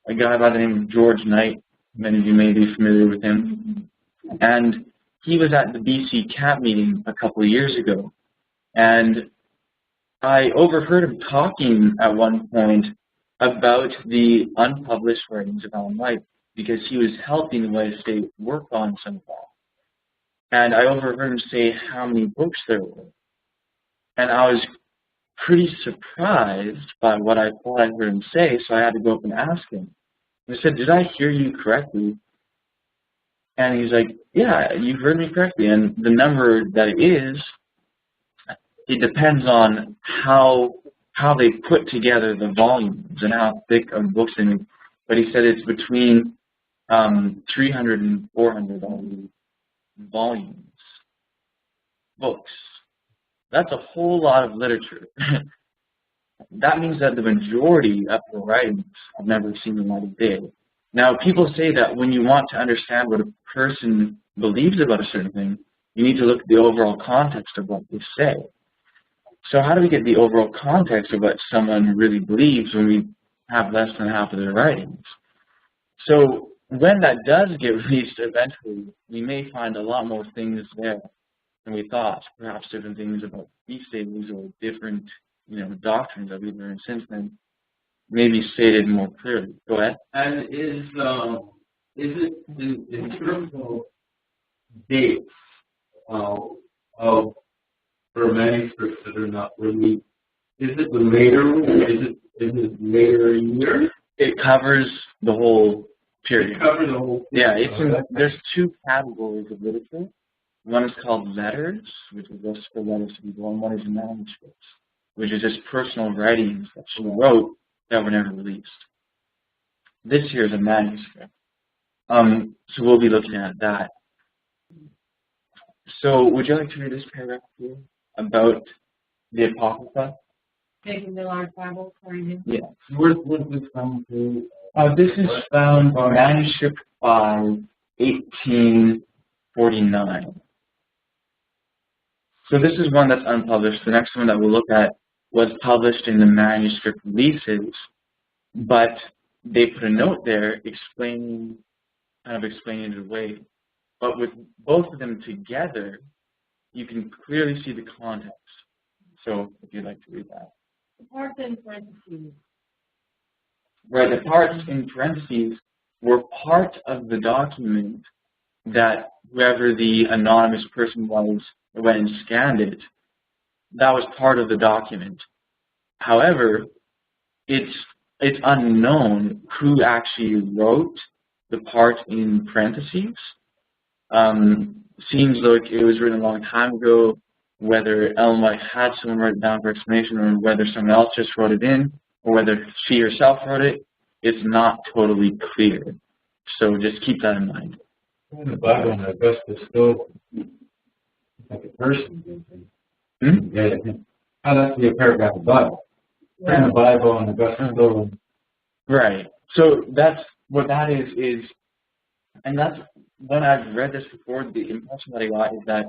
A guy by the name of George Knight. Many of you may be familiar with him. And he was at the BC CAP meeting a couple of years ago. And I overheard him talking at one point about the unpublished writings of Ellen White, because he was helping the White Estate work on some of that. And I overheard him say how many books there were. And I was pretty surprised by what I thought I heard him say, so I had to go up and ask him. And I said, did I hear you correctly? And he's like, yeah, you heard me correctly. And the number that it is, it depends on how they put together the volumes and how thick of books they make. But he said it's between 300 and 400 volumes. Books. That's a whole lot of literature. That means that the majority of the writings have never seen the light of day. Now, people say that when you want to understand what a person believes about a certain thing, you need to look at the overall context of what they say. So how do we get the overall context of what someone really believes when we have less than half of their writings? So when that does get released eventually, we may find a lot more things there than we thought. Perhaps different things about feast days or different, doctrines that we've learned since then, maybe stated more clearly. Go ahead. And is it in terms of dates of for manuscripts that are not released? Is it the later? Is it later years? It covers the whole period. It covers the whole period. Yeah, there's two categories of literature. One is called letters, which is just for letters to people, and one is manuscripts, which is just personal writings that she wrote that were never released. This here is a manuscript. So we'll be looking at that. So would you like to read this paragraph here about the Apocrypha? Taking the large Bible for you. Yes. Where's this from? This is found on Manuscript 5, 1849. So this is one that's unpublished. The next one that we'll look at was published in the manuscript releases, but they put a note there explaining it away. But with both of them together, you can clearly see the context. So if you'd like to read that. The parts in parentheses. Right, the parts in parentheses were part of the document that whoever the anonymous person was that went and scanned it, that was part of the document. However, it's unknown who actually wrote the part in parentheses. Seems like it was written a long time ago, whether Ellen White had someone write it down for explanation or whether someone else just wrote it in or whether she herself wrote it. It's not totally clear. So just keep that in mind. In the Bible, and Augustus still like a person. Yeah. Oh, that's the paragraph of the Bible. Yeah. In the Bible, and Augustus still. Right. So that's what that is, and that's when I've read this before, the impression that I got is that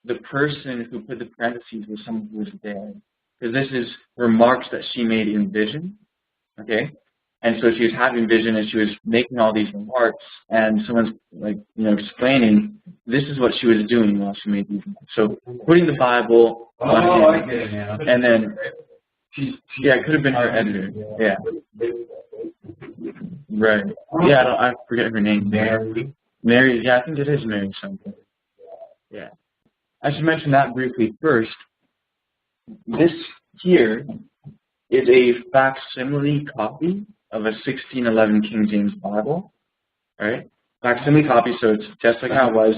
the person who put the parentheses was someone who was there. Because this is remarks that she made in vision, okay? And so she was having vision and she was making all these remarks, and someone's explaining this is what she was doing while she made these remarks. So putting the Bible on hand, I get it now. and then it could have been her editor. Yeah. Right. Yeah, I forget her name. Mary. Mary, yeah, I think it is Mary something. Yeah. I should mention that briefly first. This here is a facsimile copy of a 1611 King James Bible, right? Facsimile copy, so it's just like how it was,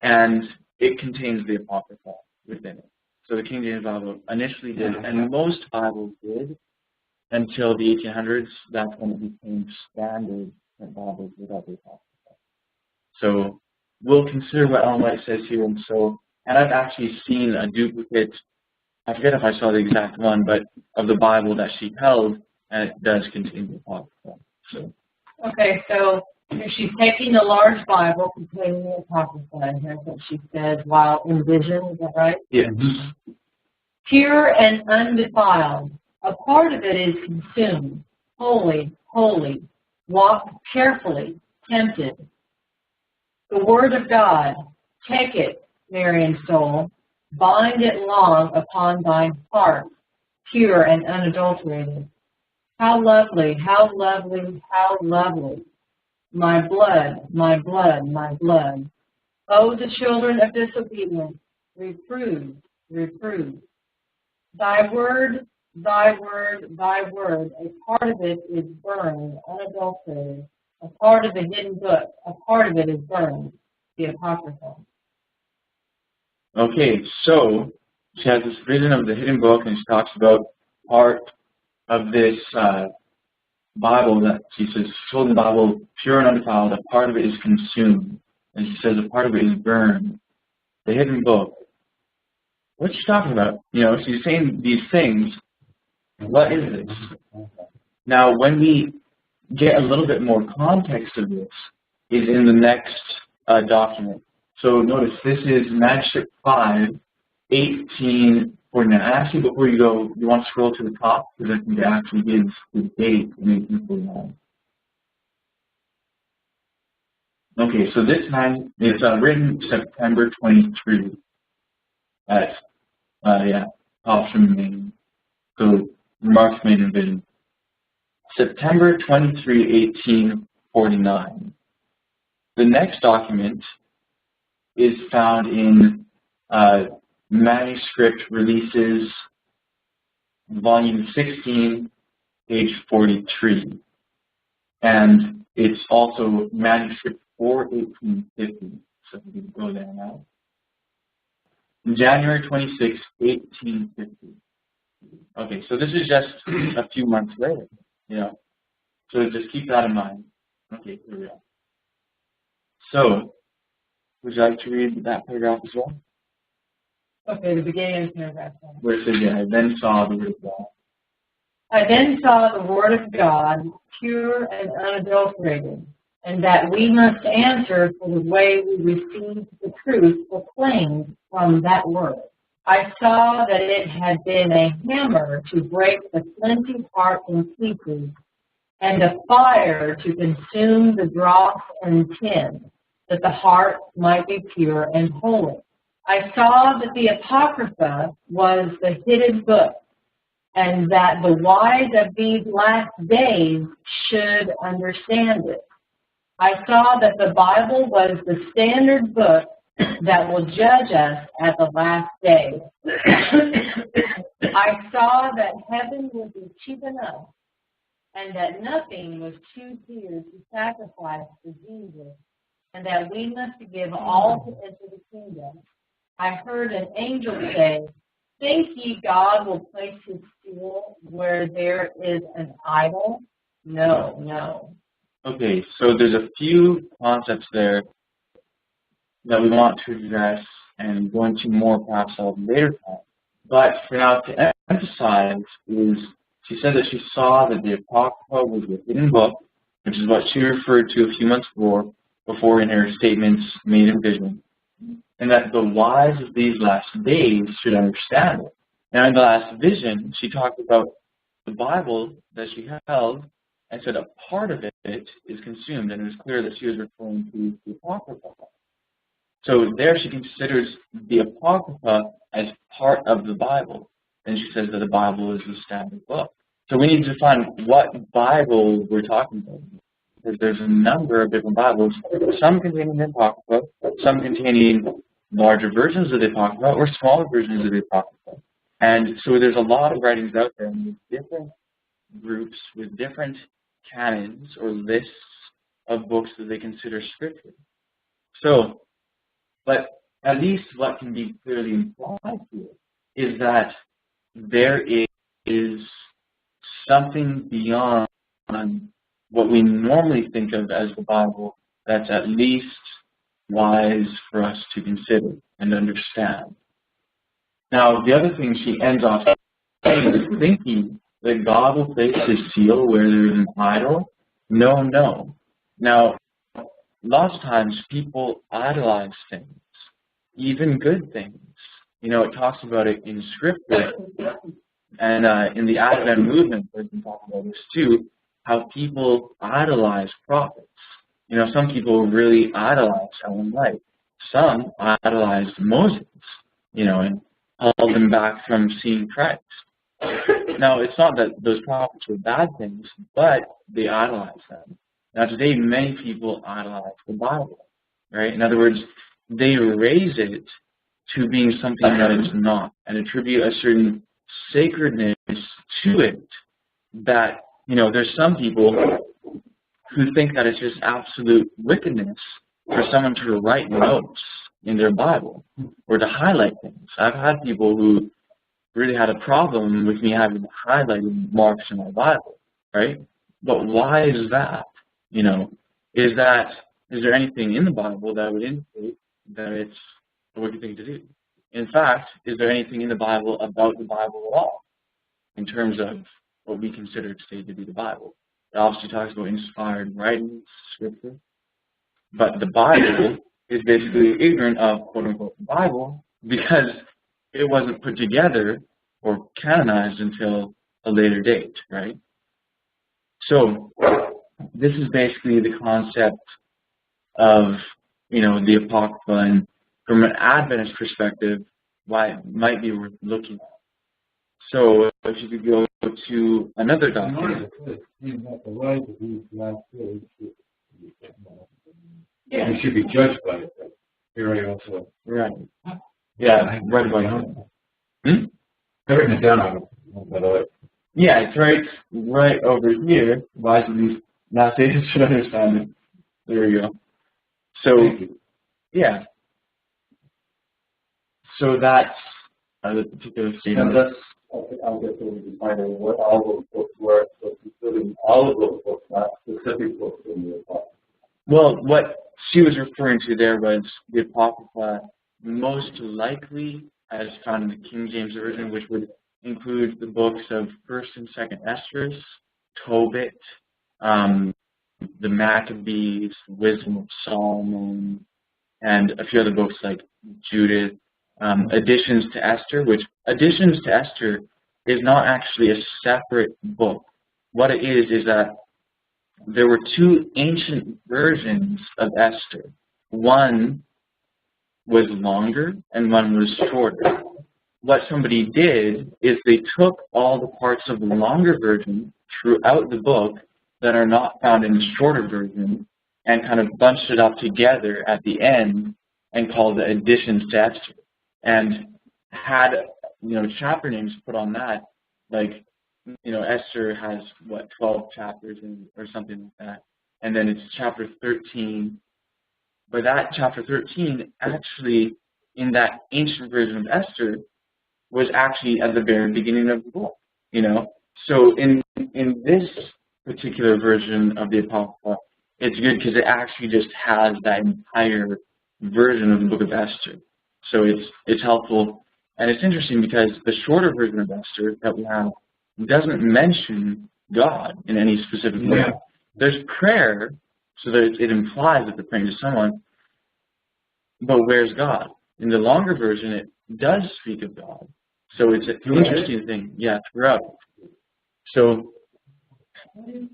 and it contains the Apocrypha within it. So the King James Bible initially did, and most Bibles did, until the 1800s. That's when it became standard print Bibles without the Apocrypha. So we'll consider what Ellen White says here, and I've actually seen a duplicate, I forget if I saw the exact one, but of the Bible that she held, and it does contain the Apocrypha. So. Okay, so if she's taking the large Bible containing the Apocrypha, and here's what she says while in vision, is that right? Yeah. Pure and undefiled. A part of it is consumed. Holy, holy. Walk carefully, tempted. The Word of God. Take it, Marian soul. Bind it long upon thine heart, pure and unadulterated. How lovely, how lovely, how lovely. My blood, my blood, my blood. Oh, the children of disobedience, reprove, reprove. Thy word, thy word, thy word, a part of it is burned, unadulterated. A part of the hidden book, a part of it is burned, the Apocrypha. Okay, so she has this vision of the hidden book, and she talks about part of this Bible that she says, she told the Bible pure and undefiled, a part of it is consumed. And she says a part of it is burned. The hidden book. What's she talking about? You know, she's saying these things. What is this? Now, when we get a little bit more context of this, is in the next document. So notice this is Manuscript 5, 1849. Actually, before you go, you want to scroll to the top because I think it actually gives the date in 1849. Okay, so this time it's written September 23 at option main. So remarks made in vision. September 23, 1849. The next document is found in Manuscript Releases, Volume 16, page 43. And it's also Manuscript 4, 1850. So we can go there now. January 26, 1850. Okay, so this is just a few months later, you know. So just keep that in mind. Okay, here we go. So, would you like to read that paragraph as well? Okay, the beginning of the paragraph. Where it says, yeah, I then saw the Word of God. I then saw the Word of God, pure and unadulterated, and that we must answer for the way we received the truth proclaimed from that Word. I saw that it had been a hammer to break the flinty heart in pieces, and a fire to consume the dross and tin, that the heart might be pure and holy. I saw that the Apocrypha was the hidden book, and that the wise of these last days should understand it. I saw that the Bible was the standard book that will judge us at the last day. I saw that heaven would be cheap enough, and that nothing was too dear to sacrifice for Jesus, and that we must give all to enter the kingdom. I heard an angel say, think ye God will place his seal where there is an idol? No, no. Okay, so there's a few concepts there that we want to address and go into more perhaps at a later time. But for now, to emphasize is she said that she saw that the Apocrypha was the hidden book, which is what she referred to a few months before in her statements made in vision, and that the wise of these last days should understand it. Now, in the last vision, she talked about the Bible that she held and said a part of it is consumed, and it was clear that she was referring to the Apocrypha. So there she considers the Apocrypha as part of the Bible, and she says that the Bible is the standard book. So we need to find what Bible we're talking about. because there's a number of different Bibles, some containing the Apocrypha, some containing larger versions of the Apocrypha, or smaller versions of the Apocrypha. And so there's a lot of writings out there with different groups with different canons or lists of books that they consider scripture. So, but at least what can be clearly implied here is that there is something beyond what we normally think of as the Bible that's at least wise for us to consider and understand. Now, the other thing she ends off saying is thinking that God will place his seal where there is an idol. No, no. Now, lots of times people idolize things, even good things. You know, it talks about it in Scripture, and in the Advent movement, we've been talking about this too, how people idolize prophets. You know, some people really idolize Ellen White. Some idolized Moses, you know, and held him back from seeing Christ. Now, it's not that those prophets were bad things, but they idolized them. Now, today, many people idolize the Bible, right? In other words, they raise it to being something that it's not and attribute a certain sacredness to it that, you know, there's some people who think that it's just absolute wickedness for someone to write notes in their Bible or to highlight things. I've had people who really had a problem with me having highlighted marks in my Bible, right? But why is that? You know, is there anything in the Bible that would indicate that it's a wicked thing to do? In fact, is there anything in the Bible about the Bible at all in terms of what we consider today to be the Bible? It obviously talks about inspired writings, scripture, but the Bible is basically ignorant of quote-unquote the Bible because it wasn't put together or canonized until a later date, right? So this is basically the concept of, you know, the Apocrypha, and from an Adventist perspective, why it might be worth looking at. So if you could go to another document. Yeah. You should be judged by it. Here I also. Right. Yeah, right about it. I've written it down, by the way. Yeah, it's right over here. Wise and Nathaniel should understand it. There we go. So, yeah. So that's the particular statement. I'll get to defining what all those books were, so considering all of those books, not specific books in the Apocrypha. Well, what she was referring to there was the Apocrypha, most likely as found in the King James Version, which would include the books of 1st and 2nd Esdras, Tobit, the Maccabees, Wisdom of Solomon, and a few other books like Judith, Additions to Esther, which Additions to Esther is not actually a separate book. What it is that there were two ancient versions of Esther. One was longer and one was shorter. What somebody did is they took all the parts of the longer version throughout the book that are not found in the shorter version and kind of bunched it up together at the end and called it Additions to Esther. And had, you know, chapter names put on that, like, you know, Esther has, 12 chapters or something like that. And then it's chapter 13. But that chapter 13, actually, in that ancient version of Esther, was actually at the very beginning of the book, you know. So in this particular version of the Apocrypha, it's good because it actually just has that entire version of the book of Esther. So it's helpful. And it's interesting because the shorter version of Esther that we have doesn't mention God in any specific way. Yeah. There's prayer, so that it implies that they're praying to someone, but where's God? In the longer version, it does speak of God. So it's an interesting thing, yeah, throughout. So,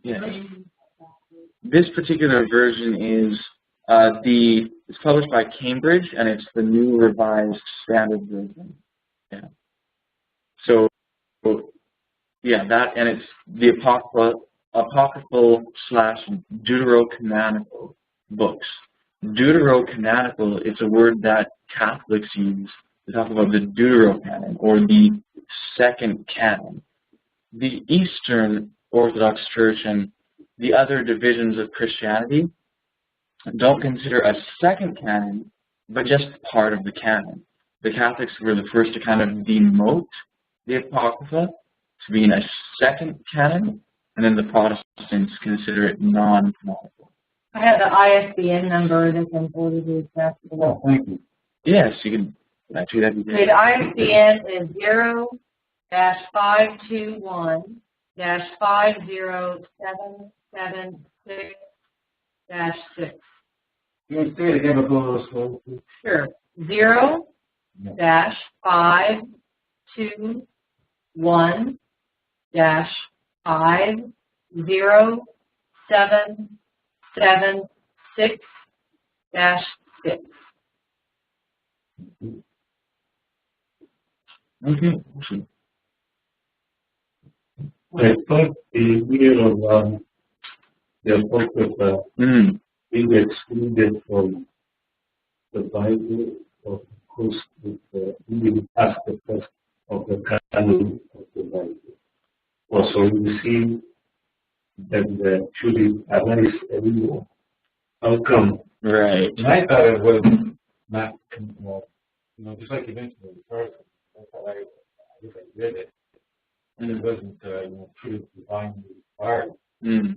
yeah. This particular version is it's published by Cambridge, and it's the New Revised Standard Version. Yeah. So, yeah, that, and it's the Apocrypha apocryphal / deuterocanonical books. Deuterocanonical is a word that Catholics use to talk about the Deuterocanon, or the second canon. The Eastern Orthodox Church and the other divisions of Christianity don't consider a second canon, but just part of the canon. The Catholics were the first to kind of demote the Apocrypha to being a second canon, and then the Protestants consider it non-canonical. I have the ISBN number that's included in the Oh, thank you. Yes, you can actually that'd be Okay, great. the ISBN is 0-521-50776-6. You want to say it again before those slow, please? Sure. 0-521-50776-6. Okay. I thought the year of the Apocrypha is excluded from the Bible, of course, with the aspect of the canon of the Bible. Also, we see that should be at least a real outcome. Right. And I thought it was not, just like you mentioned in the first one, I thought I read it, and it wasn't, truly divinely inspired.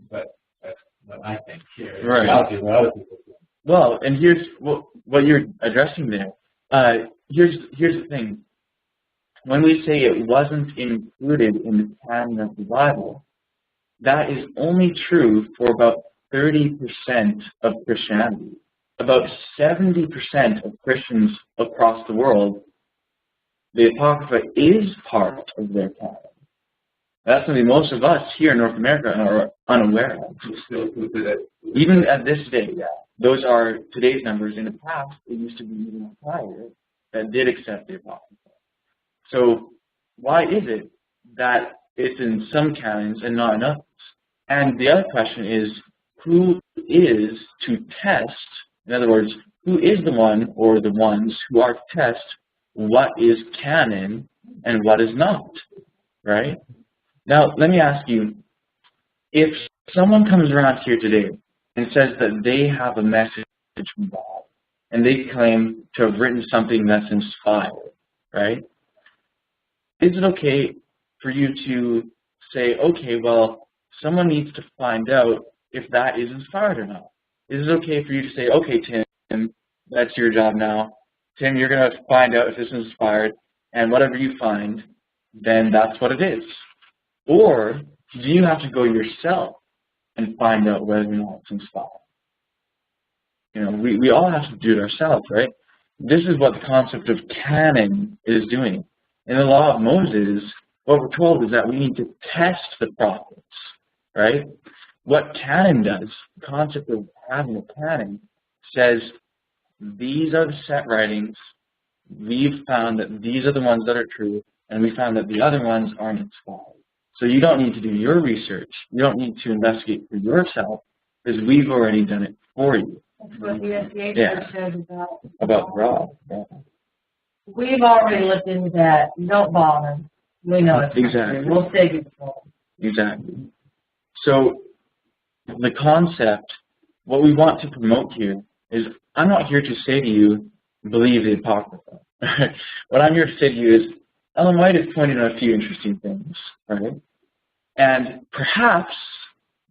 But that's what I think here. Right. A lot of people think. Well, and here's what you're addressing there. Here's the thing. When we say it wasn't included in the canon of the Bible, that is only true for about 30% of Christianity. About 70% of Christians across the world, the Apocrypha is part of their canon. That's something most of us here in North America are unaware of. Even at this day, those are today's numbers. In the past, it used to be even higher that did accept the Apocrypha. So why is it that it's in some canons and not in others? And the other question is, who is to test, in other words, who is the one or the ones who are to test what is canon and what is not, right? Now, let me ask you, if someone comes around here today and says that they have a message from God, and they claim to have written something that's inspired, right? Is it okay for you to say, okay, well, someone needs to find out if that is inspired or not? Is it okay for you to say, okay, Tim, that's your job now. Tim, you're going to find out if this is inspired, and whatever you find, then that's what it is. Or do you have to go yourself and find out whether or not it's inspired? We all have to do it ourselves, right? This is what the concept of canon is doing. In the law of Moses, what we're told is that we need to test the prophets, right? What canon does, the concept of having a canon, says these are the set writings, we've found that these are the ones that are true, and we found that the other ones aren't inspired. So you don't need to do your research. You don't need to investigate for yourself, because we've already done it for you. That's what the USDA says about God. Yeah. We've already looked into that. Don't bother. We know it's Exactly. true. We'll save you the Exactly. So the concept, what we want to promote here is, I'm not here to say to you, believe the Apocrypha. What I'm here to say to you is, Ellen White has pointed out a few interesting things, right? And perhaps,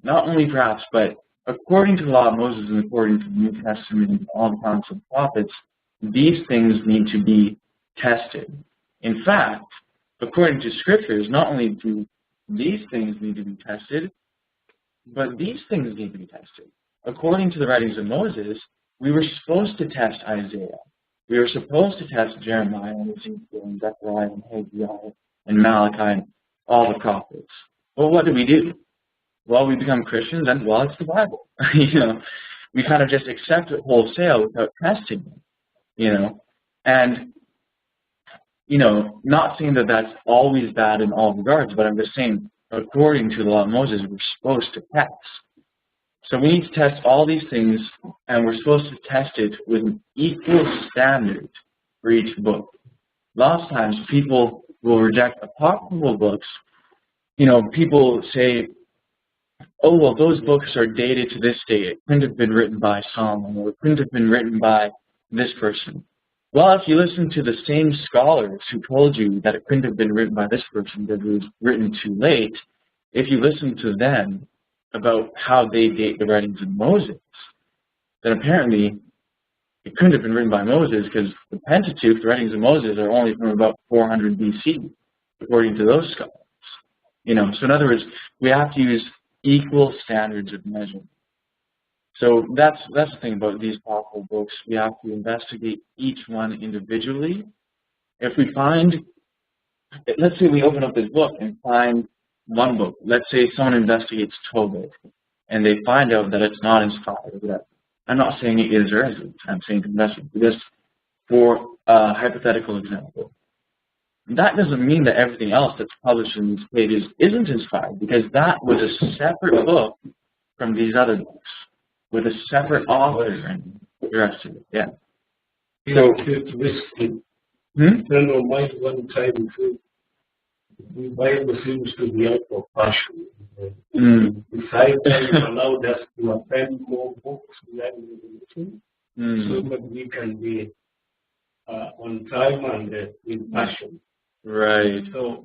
not only perhaps, but according to the law of Moses and according to the New Testament and all the accounts of the prophets, these things need to be tested. In fact, according to scriptures, not only do these things need to be tested, but these things need to be tested. According to the writings of Moses, we were supposed to test Isaiah. We were supposed to test Jeremiah and Ezekiel and Zechariah and Haggai and Malachi and all the prophets. Well, what do? Well, we become Christians and, well, it's the Bible. We kind of just accept it wholesale without testing it, And, not saying that that's always bad in all regards, but I'm just saying according to the law of Moses, we're supposed to test. So we need to test all these things, and we're supposed to test it with an equal standard for each book. Lots of times people will reject apocryphal books. You know, people say, oh, well, those books are dated to this date. It couldn't have been written by Solomon, or it couldn't have been written by this person. Well, if you listen to the same scholars who told you that it couldn't have been written by this person because it was written too late, if you listen to them about how they date the writings of Moses, then apparently it couldn't have been written by Moses because the Pentateuch, the writings of Moses, are only from about 400 BC, according to those scholars. You know, so in other words, we have to use equal standards of measurement. So that's the thing about these apocryphal books. We have to investigate each one individually. If we find, let's say we open up this book and find one book. Let's say someone investigates Tobit, and they find out that it's not inspired. I'm not saying it is or isn't. I'm saying to investigate. Just for a hypothetical example. That doesn't mean that everything else that's published in these pages isn't inspired, because that was a separate book from these other books, with a separate author and the rest of it. Yeah. So it's risky. I know my one time the Bible seems to be out of fashion. The sci-fi allowed us to append more books than so that we can be on time and in fashion. Right. So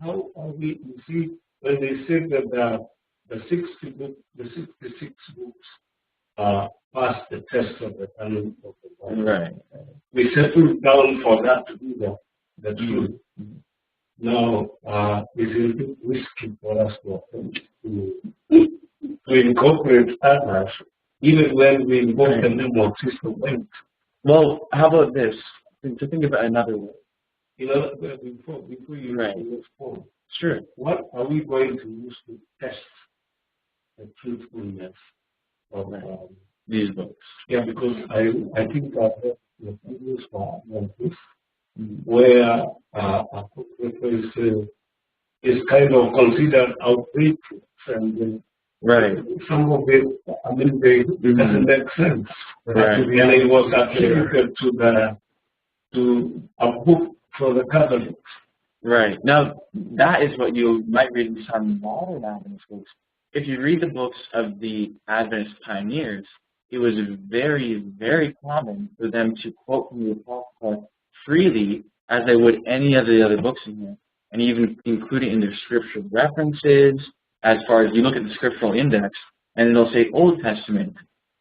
how are we? You see, when they say that the 66 books pass the test of the canon of the Bible, right? We settled down for that to be the truth. Now, it's a bit risky for us to incorporate others, even when we invoke the name of Sister Went. Well, how about this? To think about another way. You know, before you move forward, sure. What are we going to use to test the truthfulness of these books? Yeah, because I think that the previous one is where Apocrypha is kind of considered outrageous, and right. Some of it, I mean, it doesn't make sense. Right. And it was attributed to a book for the Catholics. Right. Now, that is what you might read in some modern Adventist books. If you read the books of the Adventist pioneers, it was very, very common for them to quote from the Apocrypha freely as they would any of the other books in here, and even include it in their scriptural references. As far as you look at the scriptural index, and it'll say Old Testament,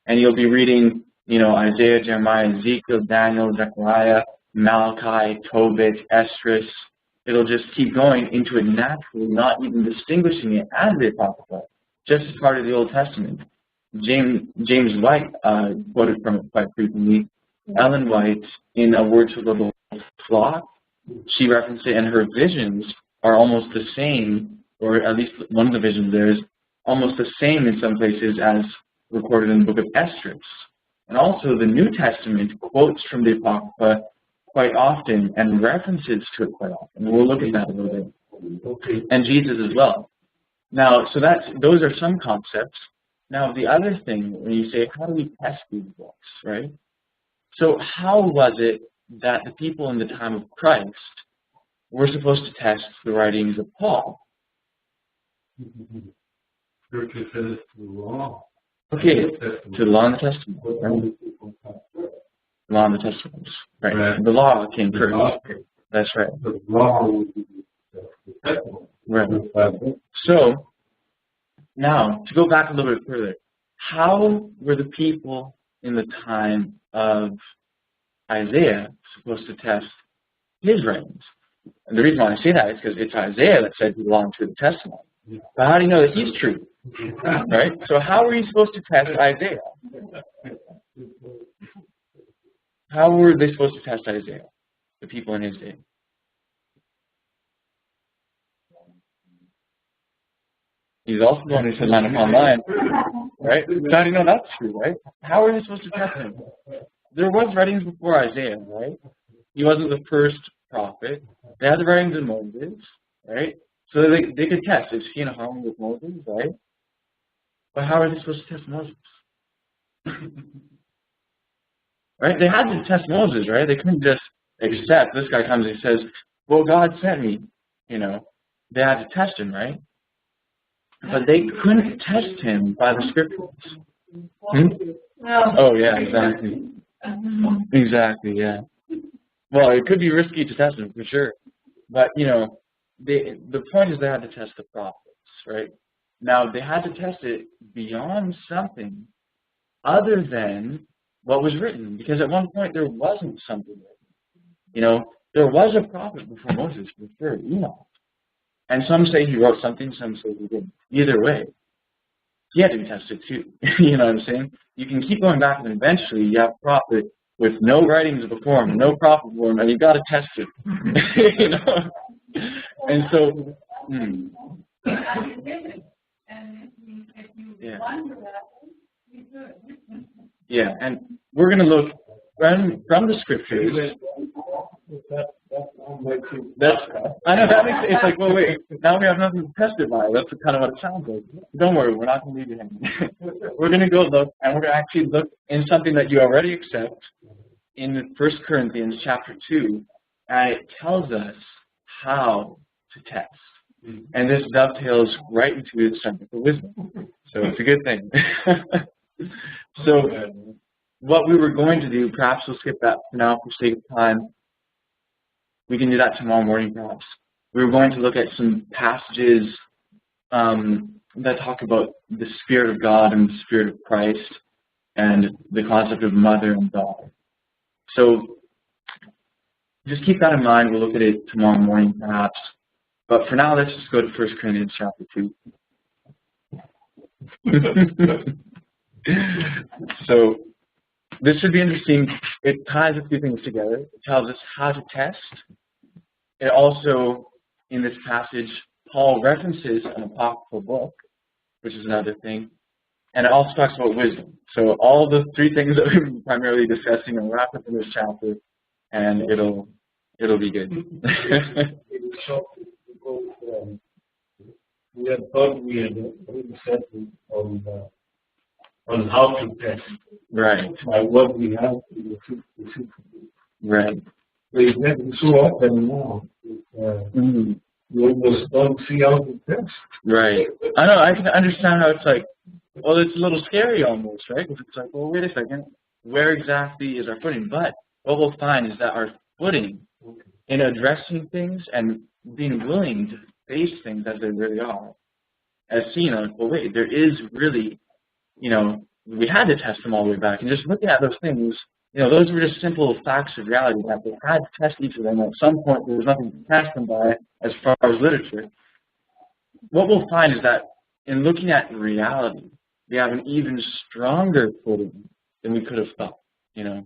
and you'll be reading, you know, Isaiah, Jeremiah, Ezekiel, Daniel, Zechariah, Malachi, Tobit, Esdras. It'll just keep going into it naturally, not even distinguishing it as the Apocrypha, just as part of the Old Testament. James White quoted from it quite frequently. Ellen White, in A Word to the Flock, she referenced it, and her visions are almost the same, or at least one of the visions there is almost the same in some places as recorded in the book of Esdras. And also the New Testament quotes from the Apocrypha quite often and references to it quite often. We'll look at that a little bit. Okay. And Jesus as well. Now, so those are some concepts. Now, the other thing, when you say, how do we test these books, right? So how was it that the people in the time of Christ were supposed to test the writings of Paul? Scripture says to law. Okay, to the law and the Testament. Right? The law and the Testament. Right. Right. The law came first. That's right. The law would be the Testament. Right. So, now, to go back a little bit further, how were the people in the time of Isaiah supposed to test his writings? And the reason why I say that is because it's Isaiah that said he belonged to the Testament. But how do you know that he's true? Right? So how were you supposed to test Isaiah? How were they supposed to test Isaiah, the people in his day? He's also going to line upon line, right? So how do you know that's true, right? How are they supposed to test him? There was writings before Isaiah, right? He wasn't the first prophet. They had the writings of Moses, right? So they could test, is he in harmony with Moses, right? But how are they supposed to test Moses? Right? They had to test Moses, right? They couldn't just accept. This guy comes and says, well, God sent me. You know, they had to test him, right? But they couldn't test him by the scriptures. Oh, yeah, exactly. Exactly, yeah. Well, it could be risky to test him, for sure. But, you know, the point is they had to test the prophets, right? Now, they had to test it beyond something other than what was written. Because at one point, there wasn't something written. You know, there was a prophet before Moses, for sure, Enoch. And some say he wrote something, some say he didn't. Either way, he had to be tested too. You know what I'm saying? You can keep going back, and eventually you have a prophet with no writings before him, no prophet before him, and you've got to test it. You know? And so, yeah, and we're going to look from the scriptures. I know that makes it's like, well, wait, now we have nothing to test it by. That's kind of what it sounds like. Don't worry, we're not going to leave you hanging. We're going to go look, and we're going to actually look in something that you already accept in 1 Corinthians chapter 2, and it tells us how to test. And this dovetails right into the subject of wisdom. So it's a good thing. So what we were going to do, perhaps we'll skip that for now for sake of time. We can do that tomorrow morning, perhaps. We were going to look at some passages that talk about the Spirit of God and the Spirit of Christ and the concept of mother and daughter. So just keep that in mind. We'll look at it tomorrow morning, perhaps. But for now, let's just go to 1 Corinthians chapter 2. So this should be interesting. It ties a few things together. It tells us how to test. It also, in this passage, Paul references an apocryphal book, which is another thing. And it also talks about wisdom. So all the three things that we're primarily discussing are wrapped up in this chapter, and it'll be good. We had thought we had already settled on how to test. Right. By what we have to do. Right. But it's happening so often now. You almost don't see how to test. Right. I know. I can understand how it's like, well, it's a little scary almost, right? Because it's like, well, wait a second. Where exactly is our footing? But what we'll find is that our footing in addressing things and being willing to face things as they really are, as seen, like, well, wait, there is really, you know, we had to test them all the way back. And just looking at those things, you know, those were just simple facts of reality that they had to test each of them. At some point, there was nothing to test them by as far as literature. What we'll find is that in looking at reality, we have an even stronger footing than we could have thought, you know.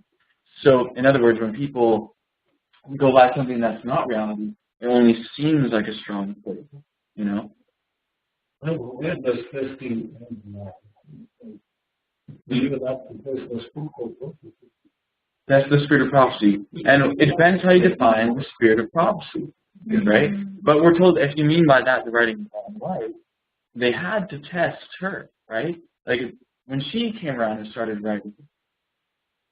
So, in other words, when people go by something that's not reality, it only seems like a strong footing, you know. Well, where does testing That's the spirit of prophecy. And it depends how you define the spirit of prophecy, right? But we're told if you mean by that the writing of Wilde, they had to test her, right? Like when she came around and started writing,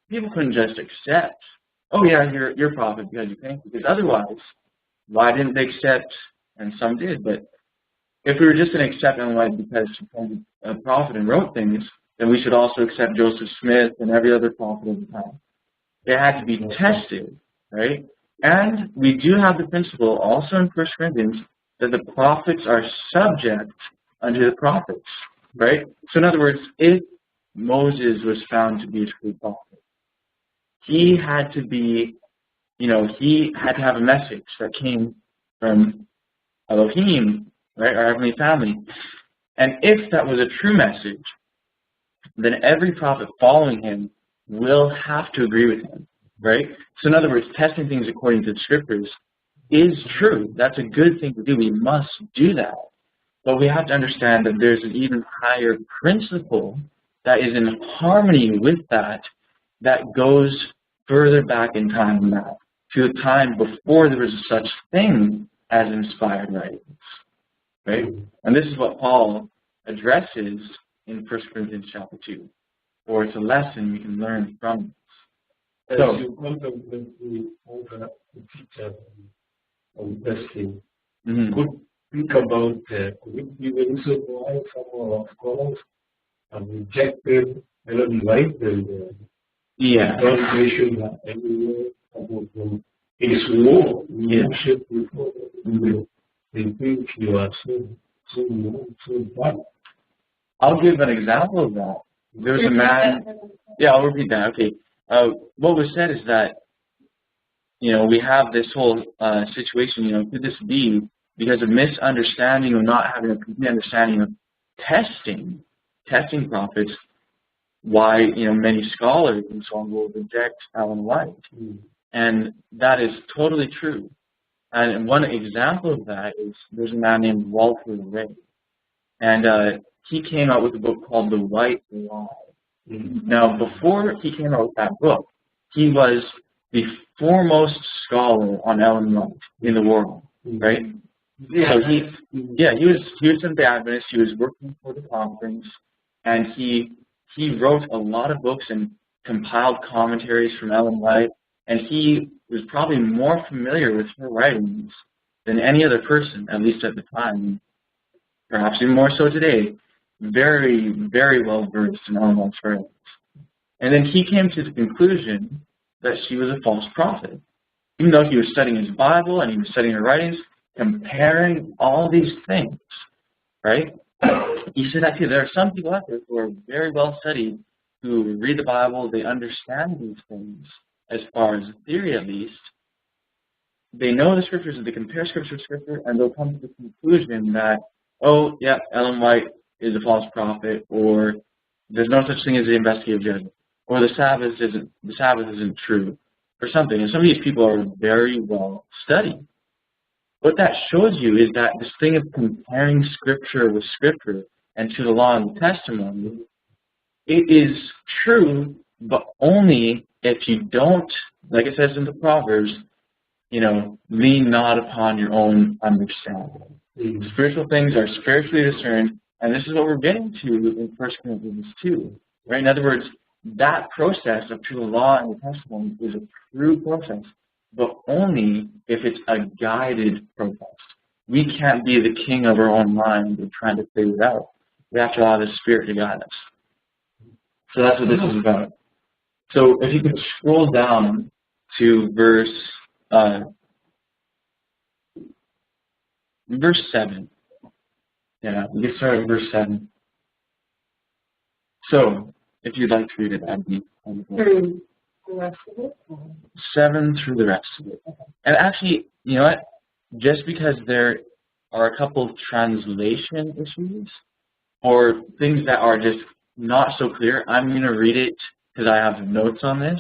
people couldn't just accept, oh yeah, you're a prophet because you think, because otherwise, why didn't they accept? And some did, but if we were just going to accept Ellen White because she was a prophet and wrote things, then we should also accept Joseph Smith and every other prophet of the time. They had to be tested, right? And we do have the principle also in 1 Corinthians that the prophets are subject unto the prophets, right? So in other words, if Moses was found to be a true prophet, he had to be, you know, he had to have a message that came from Elohim, right, our heavenly family. And if that was a true message, then every prophet following him will have to agree with him, right? So in other words, testing things according to the scriptures is true. That's a good thing to do. We must do that. But we have to understand that there's an even higher principle that is in harmony with that, that goes further back in time than that, to a time before there was such thing as inspired writings. right? And this is what Paul addresses in 1 Corinthians chapter 2. Or it's a lesson we can learn from this. As you contemplate the teacher of testing, could think about would be the reason why some of our scholars have rejected Ellen White and translation that everywhere about his war leadership before they think you are so bad. I'll give an example of that. There was a man. Yeah, I'll repeat that. Okay. What was said is that, we have this whole situation, could this be because of misunderstanding or not having a complete understanding of testing prophets, why, many scholars and so on will reject Ellen White. And that is totally true. And one example of that is there's a man named Walter Ray. And he came out with a book called The White Lie. Now, before he came out with that book, he was the foremost scholar on Ellen White in the world, right? So he was in the Adventist. He was working for the conference, and he wrote a lot of books and compiled commentaries from Ellen White, and he was probably more familiar with her writings than any other person, at least at the time, perhaps even more so today. Very, very well versed in Ellen White's writings. And then he came to the conclusion that she was a false prophet. Even though he was studying his Bible and he was studying her writings, comparing all these things, right? He said, actually, there are some people out there who are very well studied, who read the Bible, they understand these things, as far as theory at least. They know the scriptures, and they compare scripture to scripture, and they'll come to the conclusion that, oh, yeah, Ellen White is a false prophet, or there's no such thing as the investigative judgment, or the Sabbath isn't true, or something. And some of these people are very well studied. What that shows you is that this thing of comparing Scripture with Scripture and to the law and the testimony, it is true, but only if you don't, like it says in the Proverbs, lean not upon your own understanding. Spiritual things are spiritually discerned, and this is what we're getting to in 1 Corinthians 2. Right? In other words, that process of to the law and the testimony is a true process, but only if it's a guided process. We can't be the king of our own mind and trying to figure it out. We have to allow the Spirit to guide us. So that's what this is about. So if you could scroll down to verse 7. Yeah, we can start at verse 7. So, if you'd like to read it, that'd be Through the rest of it? 7 through the rest of it. And actually, you know what? Just because there are a couple of translation issues or things that are just not so clear, I'm going to read it because I have notes on this.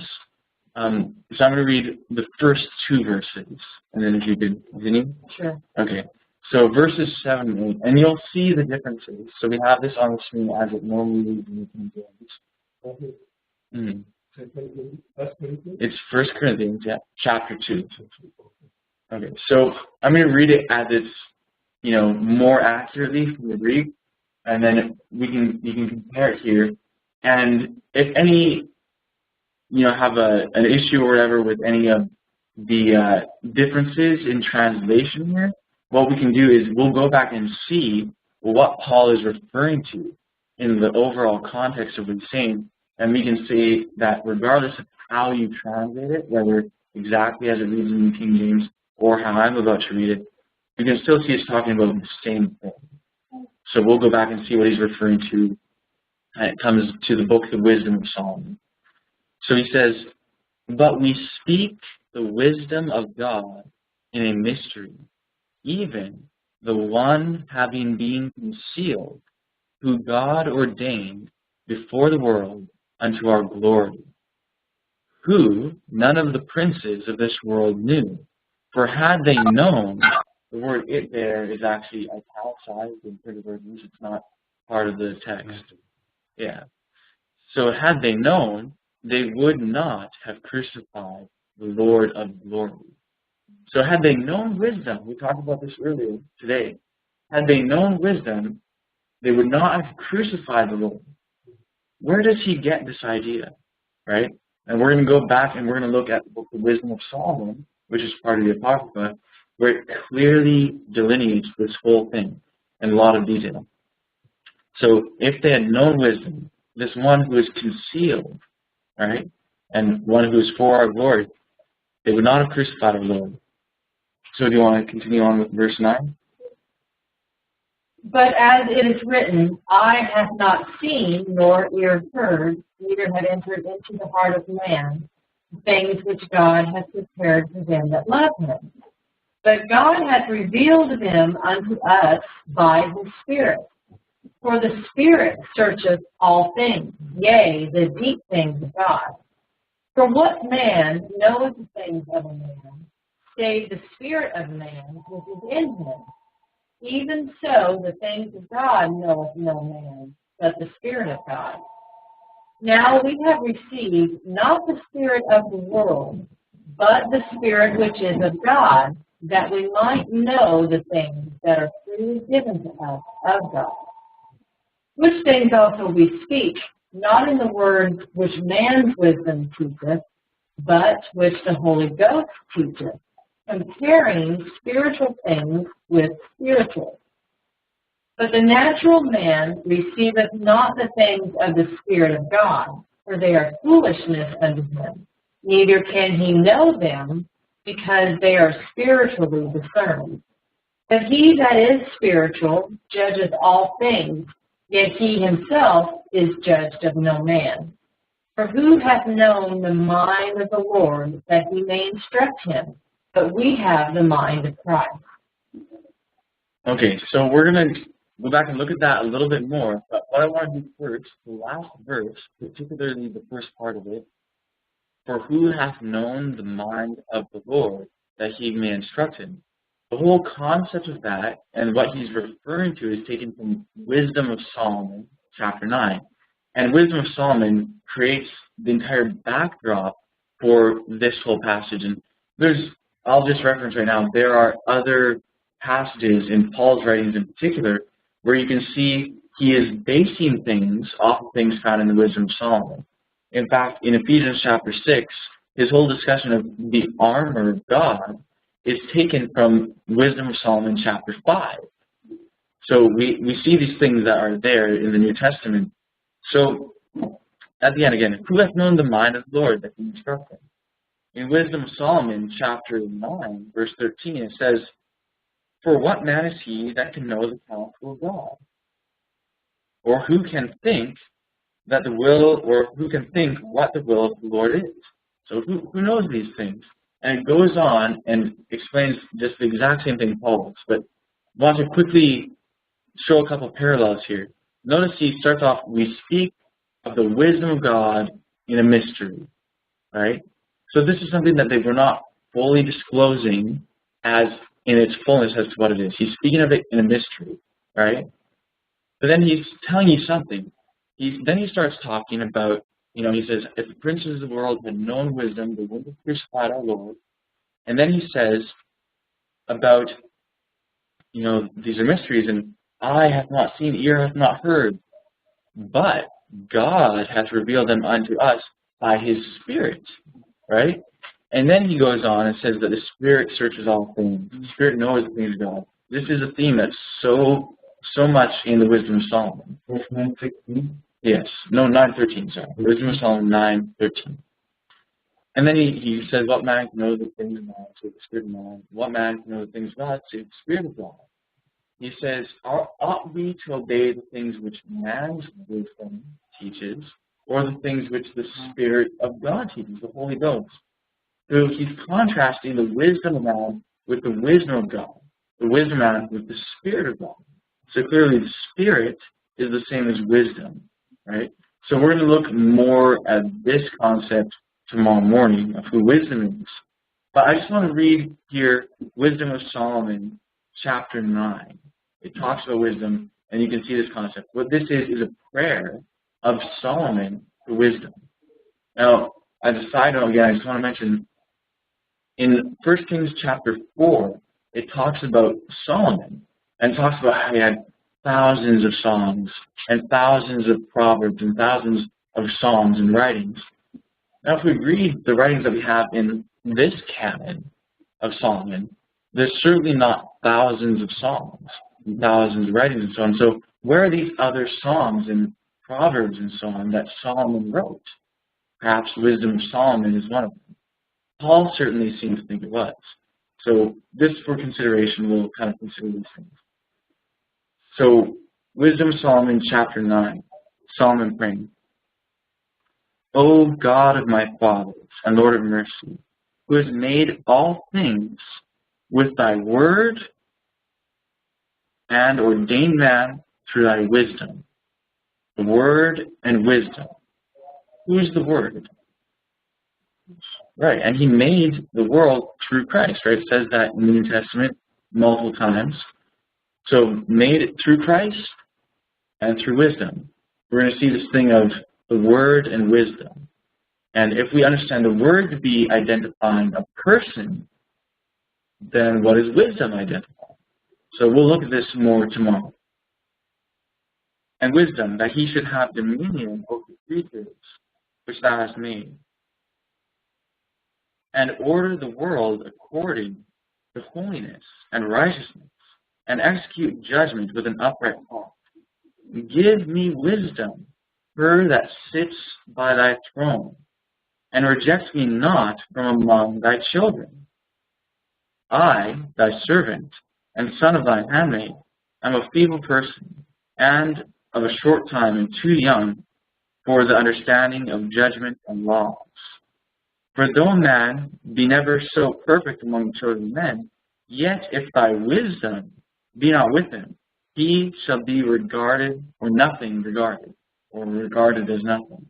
So I'm going to read the first 2 verses, and then if you could continue. Sure. Okay. So verses 7 and 8, and you'll see the differences. So we have this on the screen as it normally reads in the King James. It's 1 Corinthians, chapter 2. Okay, so I'm going to read it as it's, more accurately from the Greek, and then you can compare it here. And if any, have an issue or whatever with any of the differences in translation here, what we can do is we'll go back and see what Paul is referring to in the overall context of what he's saying, and we can say that regardless of how you translate it, whether exactly as it reads in the King James or how I'm about to read it, you can still see it's talking about the same thing. So we'll go back and see what he's referring to, and it comes to the book, The Wisdom of Solomon. So he says, "But we speak the wisdom of God in a mystery, even the one having been concealed, who God ordained before the world unto our glory, who none of the princes of this world knew. For had they known," the word "it" there is actually italicized in printed versions. It's not part of the text. Yeah. So had they known, they would not have crucified the Lord of glory. So had they known wisdom, we talked about this earlier today, had they known wisdom, they would not have crucified the Lord. Where does he get this idea, right? And we're going to go back and we're going to look at the book of Wisdom of Solomon, which is part of the Apocrypha, where it clearly delineates this whole thing in a lot of detail. So if they had known wisdom, this one who is concealed, right, and one who is for our glory, they would not have crucified our Lord. So do you want to continue on with verse 9? But as it is written, eye hath not seen, nor ear heard, neither have entered into the heart of man, things which God hath prepared for them that love him. But God hath revealed them unto us by his Spirit. For the Spirit searcheth all things, yea, the deep things of God. For what man knoweth the things of a man, save the spirit of man which is in him? Even so, the things of God knoweth no man, but the Spirit of God. Now we have received not the spirit of the world, but the Spirit which is of God, that we might know the things that are freely given to us of God. Which things also we speak, not in the words which man's wisdom teacheth, but which the Holy Ghost teacheth, comparing spiritual things with spiritual. But the natural man receiveth not the things of the Spirit of God, for they are foolishness unto him. Neither can he know them, because they are spiritually discerned. But he that is spiritual judgeth all things, yet he himself is judged of no man. For who hath known the mind of the Lord, that he may instruct him? But we have the mind of Christ. Okay, so we're going to go back and look at that a little bit more. But what I want to do first, the last verse, particularly the first part of it, for who hath known the mind of the Lord, that he may instruct him? The whole concept of that and what he's referring to is taken from Wisdom of Solomon, chapter 9. And Wisdom of Solomon creates the entire backdrop for this whole passage. And I'll just reference right now, there are other passages in Paul's writings in particular where you can see he is basing things off of things found in the Wisdom of Solomon. In fact, in Ephesians chapter 6, his whole discussion of the armor of God is taken from Wisdom of Solomon chapter 5. So we see these things that are there in the New Testament. So at the end again, who hath known the mind of the Lord, that he instruct him? In Wisdom of Solomon chapter 9, verse 13, it says, for what man is he that can know the counsel of God? Or who can think that the will, or who can think what the will of the Lord is? So who knows these things? And it goes on and explains just the exact same thing Paul does. But I want to quickly show a couple of parallels here. Notice he starts off, we speak of the wisdom of God in a mystery, right? So this is something that they were not fully disclosing as in its fullness as to what it is. He's speaking of it in a mystery, right? But then he's telling you something. Then he starts talking about, he says, if the princes of the world had known wisdom, they wouldn't have crucified our Lord. And then he says about, these are mysteries, and eye hath not seen, ear hath not heard, but God hath revealed them unto us by his Spirit, right? And then he goes on and says that the Spirit searches all things. The Spirit knows the things of God. This is a theme that's so much in the Wisdom of Solomon. 9:16? Yes. No, 9:13, sorry. Wisdom of Solomon 9:13. And then he says, what man can know the things of God, save the Spirit of man? What man can know the things of God, save the Spirit of God? He says, ought we to obey the things which man's wisdom teaches, or the things which the Spirit of God teaches, the Holy Ghost? So he's contrasting the wisdom of man with the wisdom of God, the wisdom of man with the Spirit of God. So clearly the Spirit is the same as wisdom, right? So we're going to look more at this concept tomorrow morning of who wisdom is. But I just want to read here Wisdom of Solomon, chapter 9. It talks about wisdom, and you can see this concept. What this is a prayer of Solomon for wisdom. Now, as a side note, again, I just want to mention, in 1 Kings chapter 4, it talks about Solomon. and talks about how he had thousands of songs and thousands of proverbs and thousands of psalms and writings. Now, if we read the writings that we have in this canon of Solomon, there's certainly not thousands of songs and thousands of writings and so on. So where are these other songs and proverbs and so on that Solomon wrote? Perhaps Wisdom of Solomon is one of them. Paul certainly seems to think it was. So this, for consideration, we'll kind of consider these things. So, Wisdom of Solomon, chapter 9, Solomon praying. O God of my fathers and Lord of mercy, who has made all things with thy word and ordained man through thy wisdom. The word and wisdom. Who is the word? Right, and he made the world through Christ, right? It says that in the New Testament multiple times. So, made it through Christ and through wisdom. We're going to see this thing of the word and wisdom. And if we understand the word to be identifying a person, then what is wisdom identifying? So we'll look at this more tomorrow. And wisdom, that he should have dominion over the creatures which thou hast made, and order the world according to holiness and righteousness, and execute judgment with an upright heart. Give me wisdom, her that sits by thy throne, and reject me not from among thy children. I, thy servant, and son of thy handmaid, am a feeble person, and of a short time, and too young for the understanding of judgment and laws. For though a man be never so perfect among the children of men, yet if thy wisdom be not with him, he shall be regarded or nothing regarded, or regarded as nothing.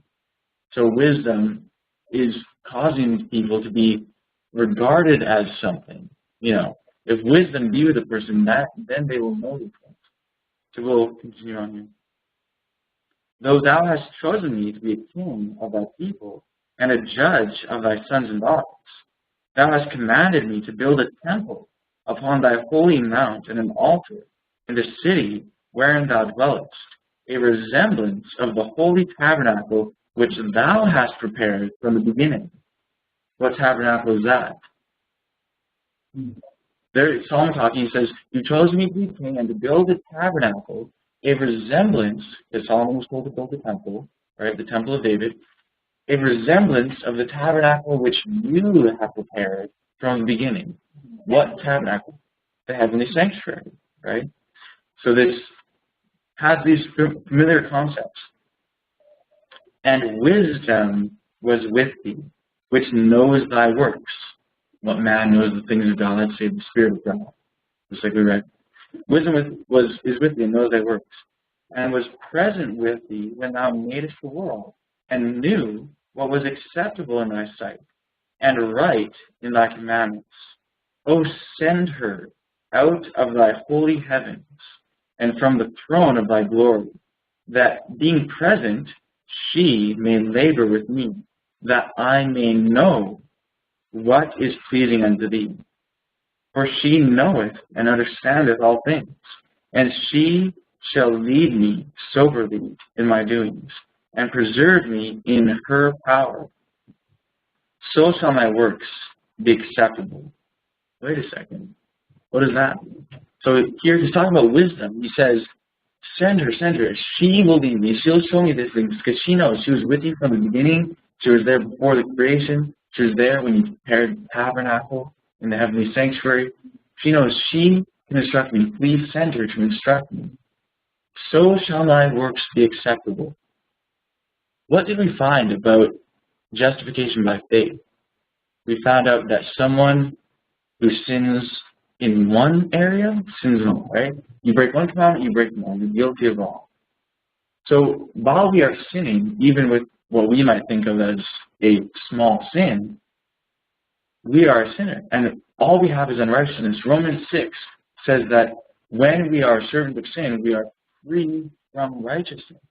So wisdom is causing people to be regarded as something. You know, if wisdom be with a person, then they will know the things. So we'll continue on here. Though thou hast chosen me to be a king of thy people, and a judge of thy sons and daughters, thou hast commanded me to build a temple upon thy holy mount, and an altar in the city wherein thou dwellest, a resemblance of the holy tabernacle which thou hast prepared from the beginning. What tabernacle is that? There, Solomon talking, he says, you chose me to be king and to build a tabernacle, a resemblance, because Solomon was told to build a temple, right, the temple of David, a resemblance of the tabernacle which you have prepared from the beginning. What tabernacle? The heavenly sanctuary, right? So this has these familiar concepts. And wisdom was with thee, which knows thy works. What man knows the things of God, save the Spirit of God. Just like we read. Wisdom is with thee and knows thy works, and was present with thee when thou madest the world, and knew what was acceptable in thy sight, and right in thy commandments. O send her out of thy holy heavens, and from the throne of thy glory, that being present, she may labor with me, that I may know what is pleasing unto thee. For she knoweth and understandeth all things, and she shall lead me soberly in my doings, and preserve me in her power. So shall my works be acceptable. Wait a second. What does that mean? So here he's talking about wisdom. He says, send her. She will lead me. She'll show me these things because she knows. She was with you from the beginning. She was there before the creation. She was there when you prepared the tabernacle in the heavenly sanctuary. She knows she can instruct me. Please send her to instruct me. So shall my works be acceptable. What did we find about justification by faith? We found out that someone who sins in one area sins in all, right? You break one commandment, you break them all. You're guilty of all. So while we are sinning, even with what we might think of as a small sin, we are a sinner. And all we have is unrighteousness. Romans 6 says that when we are servants of sin, we are free from righteousness.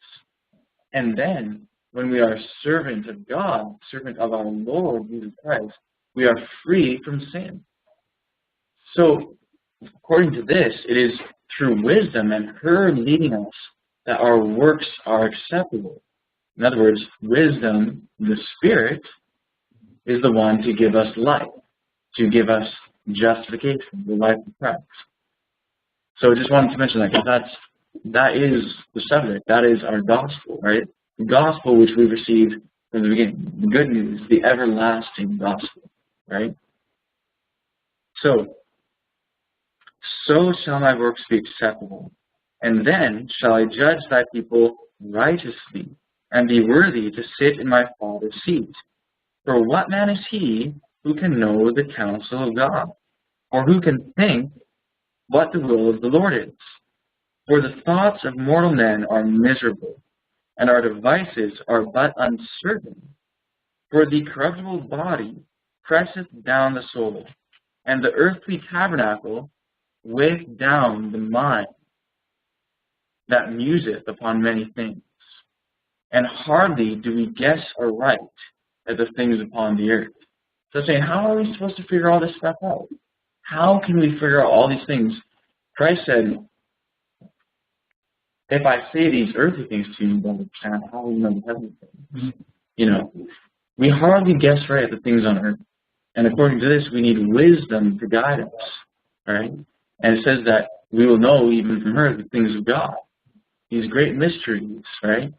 And then when we are servants of God, servant of our Lord Jesus Christ, we are free from sin. So according to this, it is through wisdom and her leading us that our works are acceptable. In other words, wisdom, the Spirit, is the one to give us life, to give us justification, the life of Christ. So I just wanted to mention that because that is the subject. That is our gospel, right? The gospel which we received from the beginning. The good news, the everlasting gospel, right? So shall my works be acceptable, and then shall I judge thy people righteously, and be worthy to sit in my Father's seat. For what man is he who can know the counsel of God, or who can think what the will of the Lord is? For the thoughts of mortal men are miserable, and our devices are but uncertain. For the corruptible body presseth down the soul, and the earthly tabernacle weigheth down the mind, that museth upon many things. And hardly do we guess aright at the things upon the earth. So saying, how are we supposed to figure all this stuff out? How can we figure out all these things? Christ said, if I say these earthly things to you, you don't understand, how will you know the heavenly things? You know, we hardly guess right at the things on earth. And according to this, we need wisdom to guide us, right? And it says that we will know even from her the things of God, these great mysteries, right?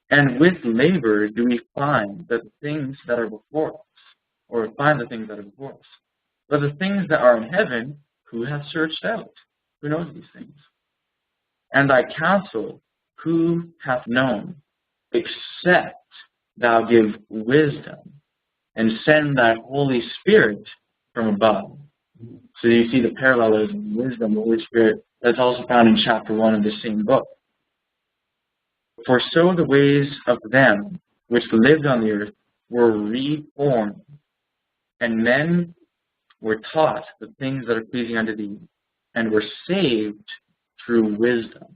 And with labor do we find that the things that are before us, or find the things that are before us. But the things that are in heaven, who hath searched out? Who knows these things? And thy counsel, who hath known? Except thou give wisdom, and send thy Holy Spirit from above. So you see the parallelism, wisdom, the Holy Spirit, that's also found in chapter 1 of the same book. For so the ways of them which lived on the earth were reformed, and men were taught the things that are pleasing unto thee, and were saved through wisdom.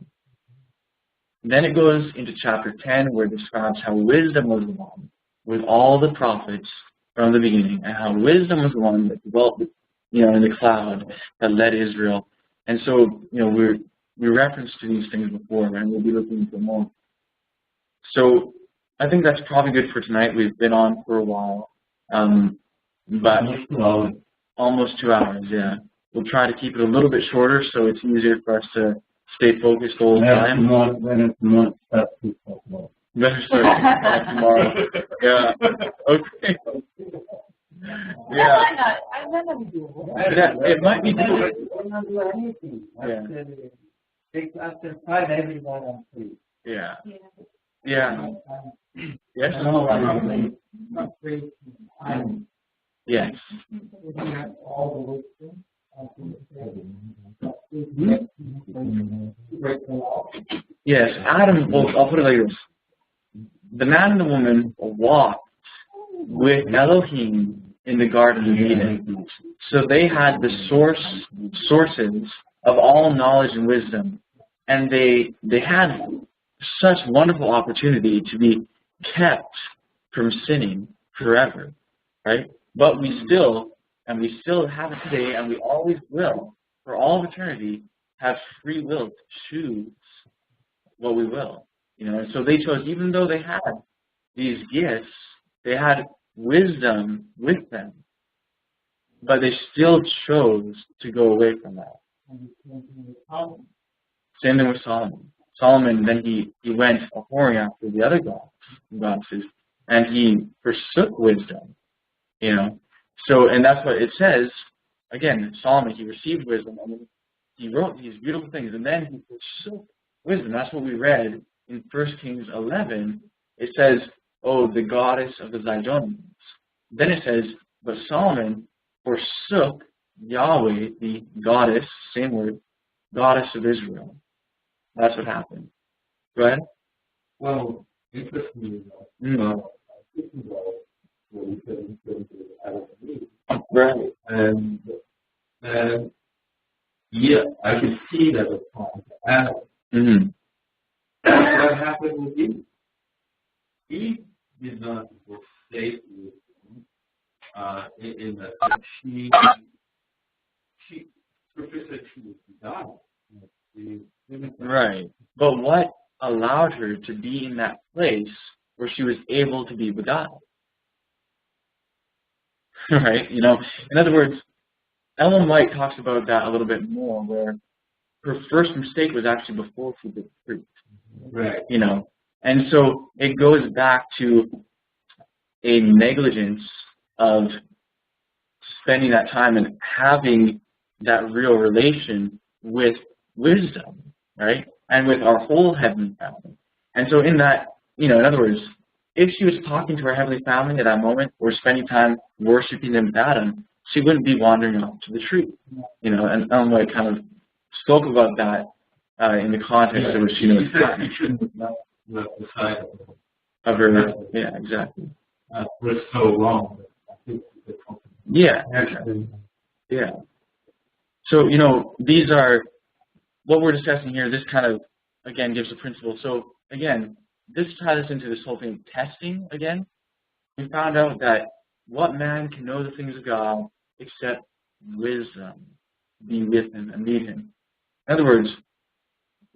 Then it goes into chapter 10, where it describes how wisdom was the one with all the prophets from the beginning, and how wisdom was the one that dwelt, in the cloud that led Israel. And so, we referenced to these things before, and we'll be looking into more. So I think that's probably good for tonight. We've been on for a while, but almost 2 hours, yeah. We'll try to keep it a little bit shorter so it's easier for us to stay focused all the time. Better start tomorrow. Yeah. Okay. Yeah. It might be doable. Yeah. After 5, everyone on free. Yeah. Yeah. Yes. Yes. Yes. Adam. Well, I'll put it like this: the man and the woman walked with Elohim in the Garden of Eden, so they had the sources of all knowledge and wisdom, and they had such wonderful opportunity to be kept from sinning forever, right? But we still have it today, and we always will, for all of eternity, have free will to choose what we will. And so they chose, even though they had these gifts, they had wisdom with them, but they still chose to go away from that. Same thing with Solomon. Solomon, then he went a-whoring after the other goddesses, and he forsook wisdom, So, and that's what it says. Again, Solomon, he received wisdom, and he wrote these beautiful things, and then he forsook wisdom. That's what we read in 1 Kings 11. It says, oh, the goddess of the Zidonians. Then it says, but Solomon forsook Yahweh, the goddess, same word, goddess of Israel. That's what happened. Go ahead. Well, interestingly, right. And yeah, I can see that it's time to add. Mm-hmm. What happened with Eve? Eve did not forsake wisdom in that she Right. But what allowed her to be in that place where she was able to be with God? Right? You know, in other words, Ellen White talks about that a little bit more, where her first mistake was actually before she did fruit. Right. You know, and so it goes back to a negligence of spending that time and having that real relation with wisdom, right? And with our whole heavenly family. And so in that, you know, in other words, if she was talking to her heavenly family at that moment or spending time worshiping them with Adam, she wouldn't be wandering off to the tree. You know, and Ellen White kind of spoke about that in the context of what she knows. You shouldn't have left the side of her. Yeah, exactly. Was so wrong. Yeah. Yeah. So, you know, these are what we're discussing here. This kind of, again, gives a principle. So, again, this ties us into this whole thing of testing again. We found out that what man can know the things of God except wisdom, be with him and lead him. In other words,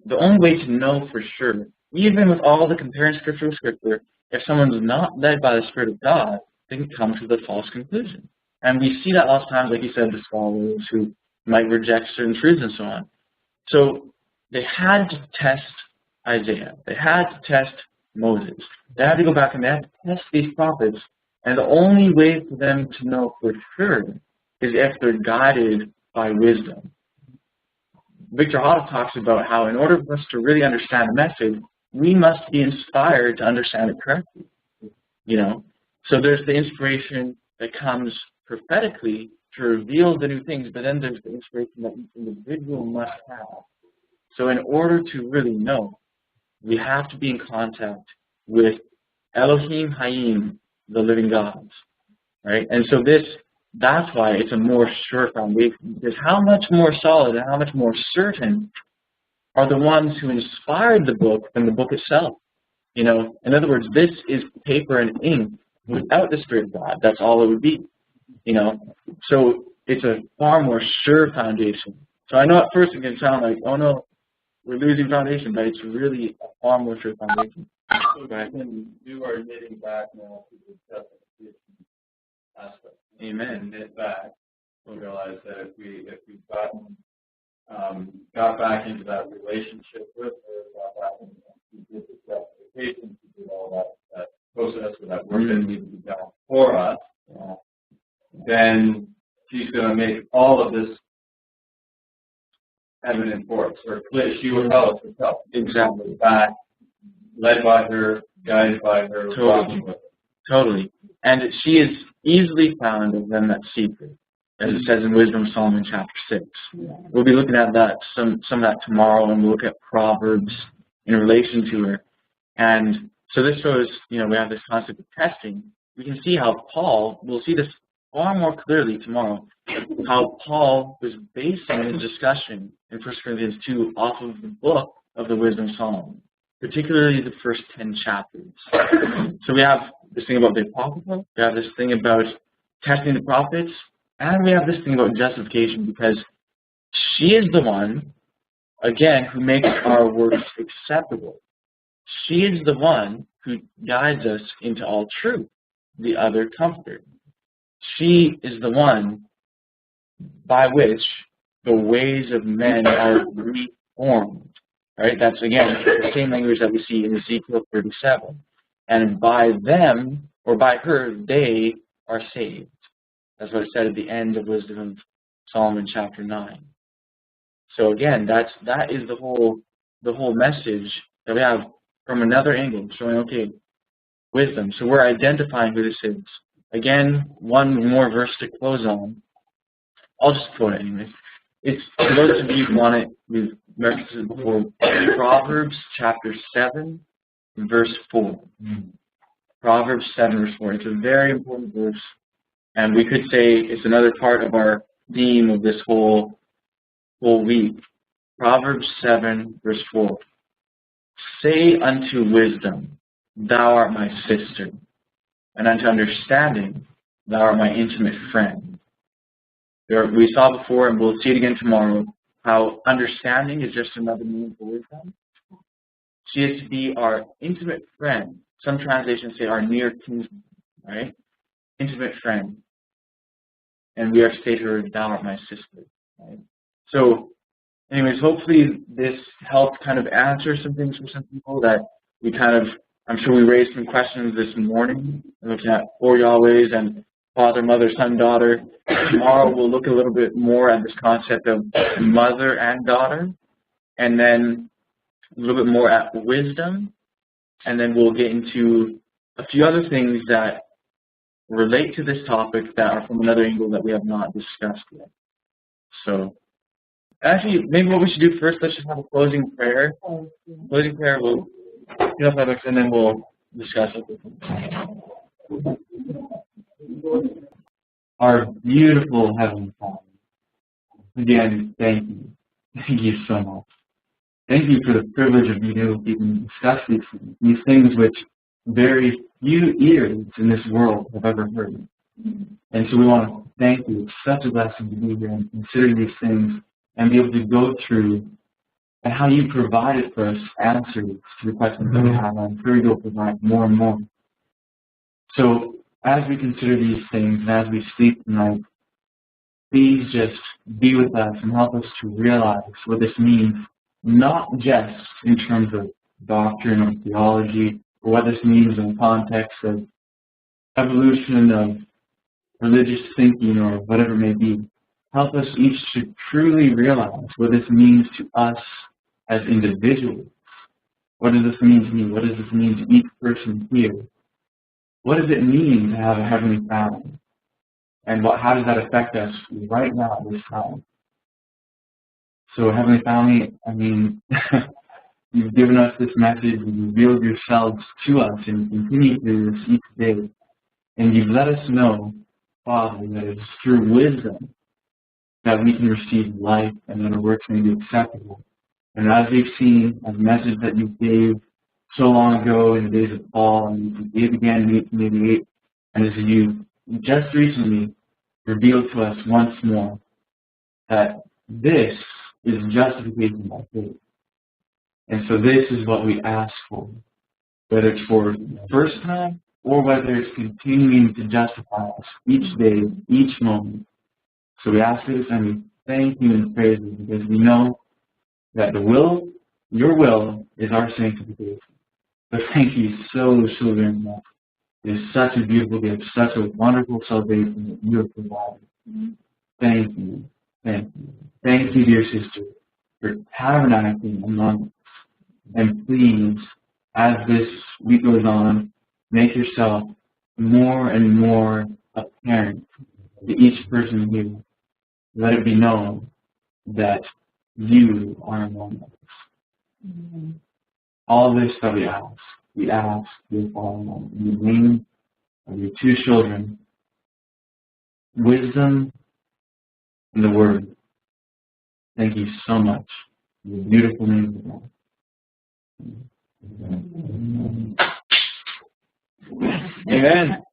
the only way to know for sure, even with all the comparing scripture with scripture, if someone's not led by the Spirit of God, they can come to the false conclusion. And we see that lots of times, like you said, the scholars who might reject certain truths and so on. So they had to test Isaiah. They had to test Moses. They had to go back and they had to test these prophets. And the only way for them to know for sure is if they're guided by wisdom. Victor Otto talks about how in order for us to really understand the message, we must be inspired to understand it correctly. You know, so there's the inspiration that comes prophetically to reveal the new things, but then there's the inspiration that each individual must have. So in order to really know, we have to be in contact with Elohim Hayim, the living gods, right? And so that's why it's a more sure foundation, because how much more solid and how much more certain are the ones who inspired the book than the book itself. You know, in other words, this is paper and ink without the Spirit of God. That's all it would be. You know, so it's a far more sure foundation. So I know at first it can sound like, oh no, we're losing foundation, but it's really a far more sure foundation. So we do our knitting back now to the justification aspect. Amen. Knit back, we'll realize that if we've got back into that relationship with her, got back into we did the justification, we did all that process or that work that needed to be done for us, then she's going to make all of this evident for us, or clear. She will tell us herself. Exactly. Back, led by her, guided by her, walking with her. Totally. And she is easily found of them that seek her, as it says in Wisdom of Solomon chapter 6. We'll be looking at that some of that tomorrow, and we'll look at Proverbs in relation to her. And so this shows, you know, we have this concept of testing. We can see how Paul, we'll see this far more clearly tomorrow, how Paul was basing his discussion in 1 Corinthians 2 off of the book of the Wisdom of Solomon, particularly the first 10 chapters. So we have this thing about the Apocrypha, we have this thing about testing the prophets, and we have this thing about justification, because she is the one, again, who makes our works acceptable. She is the one who guides us into all truth, the other comforter. She is the one by which the ways of men are reformed. Right? That's, again, the same language that we see in Ezekiel 37. And by them, or by her, they are saved. That's what it said at the end of Wisdom of Solomon chapter 9. So again, that is the whole message that we have from another angle, showing, okay, wisdom. So we're identifying who this is. Again, one more verse to close on. I'll just quote it anyway. It's, for those of you who want it, we've referenced it before, Proverbs chapter 7, verse 4. Proverbs 7, verse 4. It's a very important verse, and we could say it's another part of our theme of this whole week. Proverbs 7, verse 4. Say unto wisdom, thou art my sister, and unto understanding, thou art my intimate friend. We saw before, and we'll see it again tomorrow, how understanding is just another name for wisdom. She is to be our intimate friend. Some translations say our near kinsman, right? Intimate friend. And we are to say to her, thou art my sister, right? So, anyways, hopefully this helped kind of answer some things for some people that we kind of, I'm sure we raised some questions this morning, looking at 4 Yahwehs and Father, Mother, Son, Daughter. Tomorrow we'll look a little bit more at this concept of mother and daughter, and then a little bit more at wisdom, and then we'll get into a few other things that relate to this topic that are from another angle that we have not discussed yet. So, actually, maybe what we should do first, let's just have a closing prayer. Closing prayer, we'll get off that, and then we'll discuss it. Our beautiful Heavenly Father, again, thank you. Thank you so much. Thank you for the privilege of being able to even discuss these things which very few ears in this world have ever heard. And so we want to thank you. It's such a blessing to be here and consider these things and be able to go through and how you provided for us answers to the questions that we have. I'm sure you'll provide more and more. So as we consider these things and as we sleep tonight, please just be with us and help us to realize what this means, not just in terms of doctrine or theology, or what this means in the context of evolution of religious thinking or whatever it may be. Help us each to truly realize what this means to us as individuals. What does this mean to me? What does this mean to each person here? What does it mean to have a heavenly family? And how does that affect us right now at this time? So, Heavenly Family, I mean, you've given us this message, you've revealed yourselves to us, and continue to do this each day. And you've let us know, Father, that it's through wisdom that we can receive life and that our works may be acceptable. And as we've seen, a message that you gave so long ago in the days of Paul, and you gave again in 1888, and as you just recently revealed to us once more, that this is justification by faith. And so this is what we ask for, whether it's for the first time or whether it's continuing to justify us each day, each moment. So we ask this and we thank you and praise you because we know that your will is our sanctification. But thank you so very much. It is such a beautiful gift, such a wonderful salvation that you have provided. Thank you. Thank you. Thank you, dear sister, for tabernacling among us. And please, as this week goes on, make yourself more and more apparent to each person here. Let it be known that you are among us. All this that we ask, dear Father, in the name of your 2 children, wisdom and the Word. Thank you so much. Your beautiful name of God. Amen.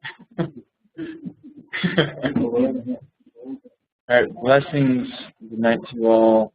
All right, blessings. Good night to you all.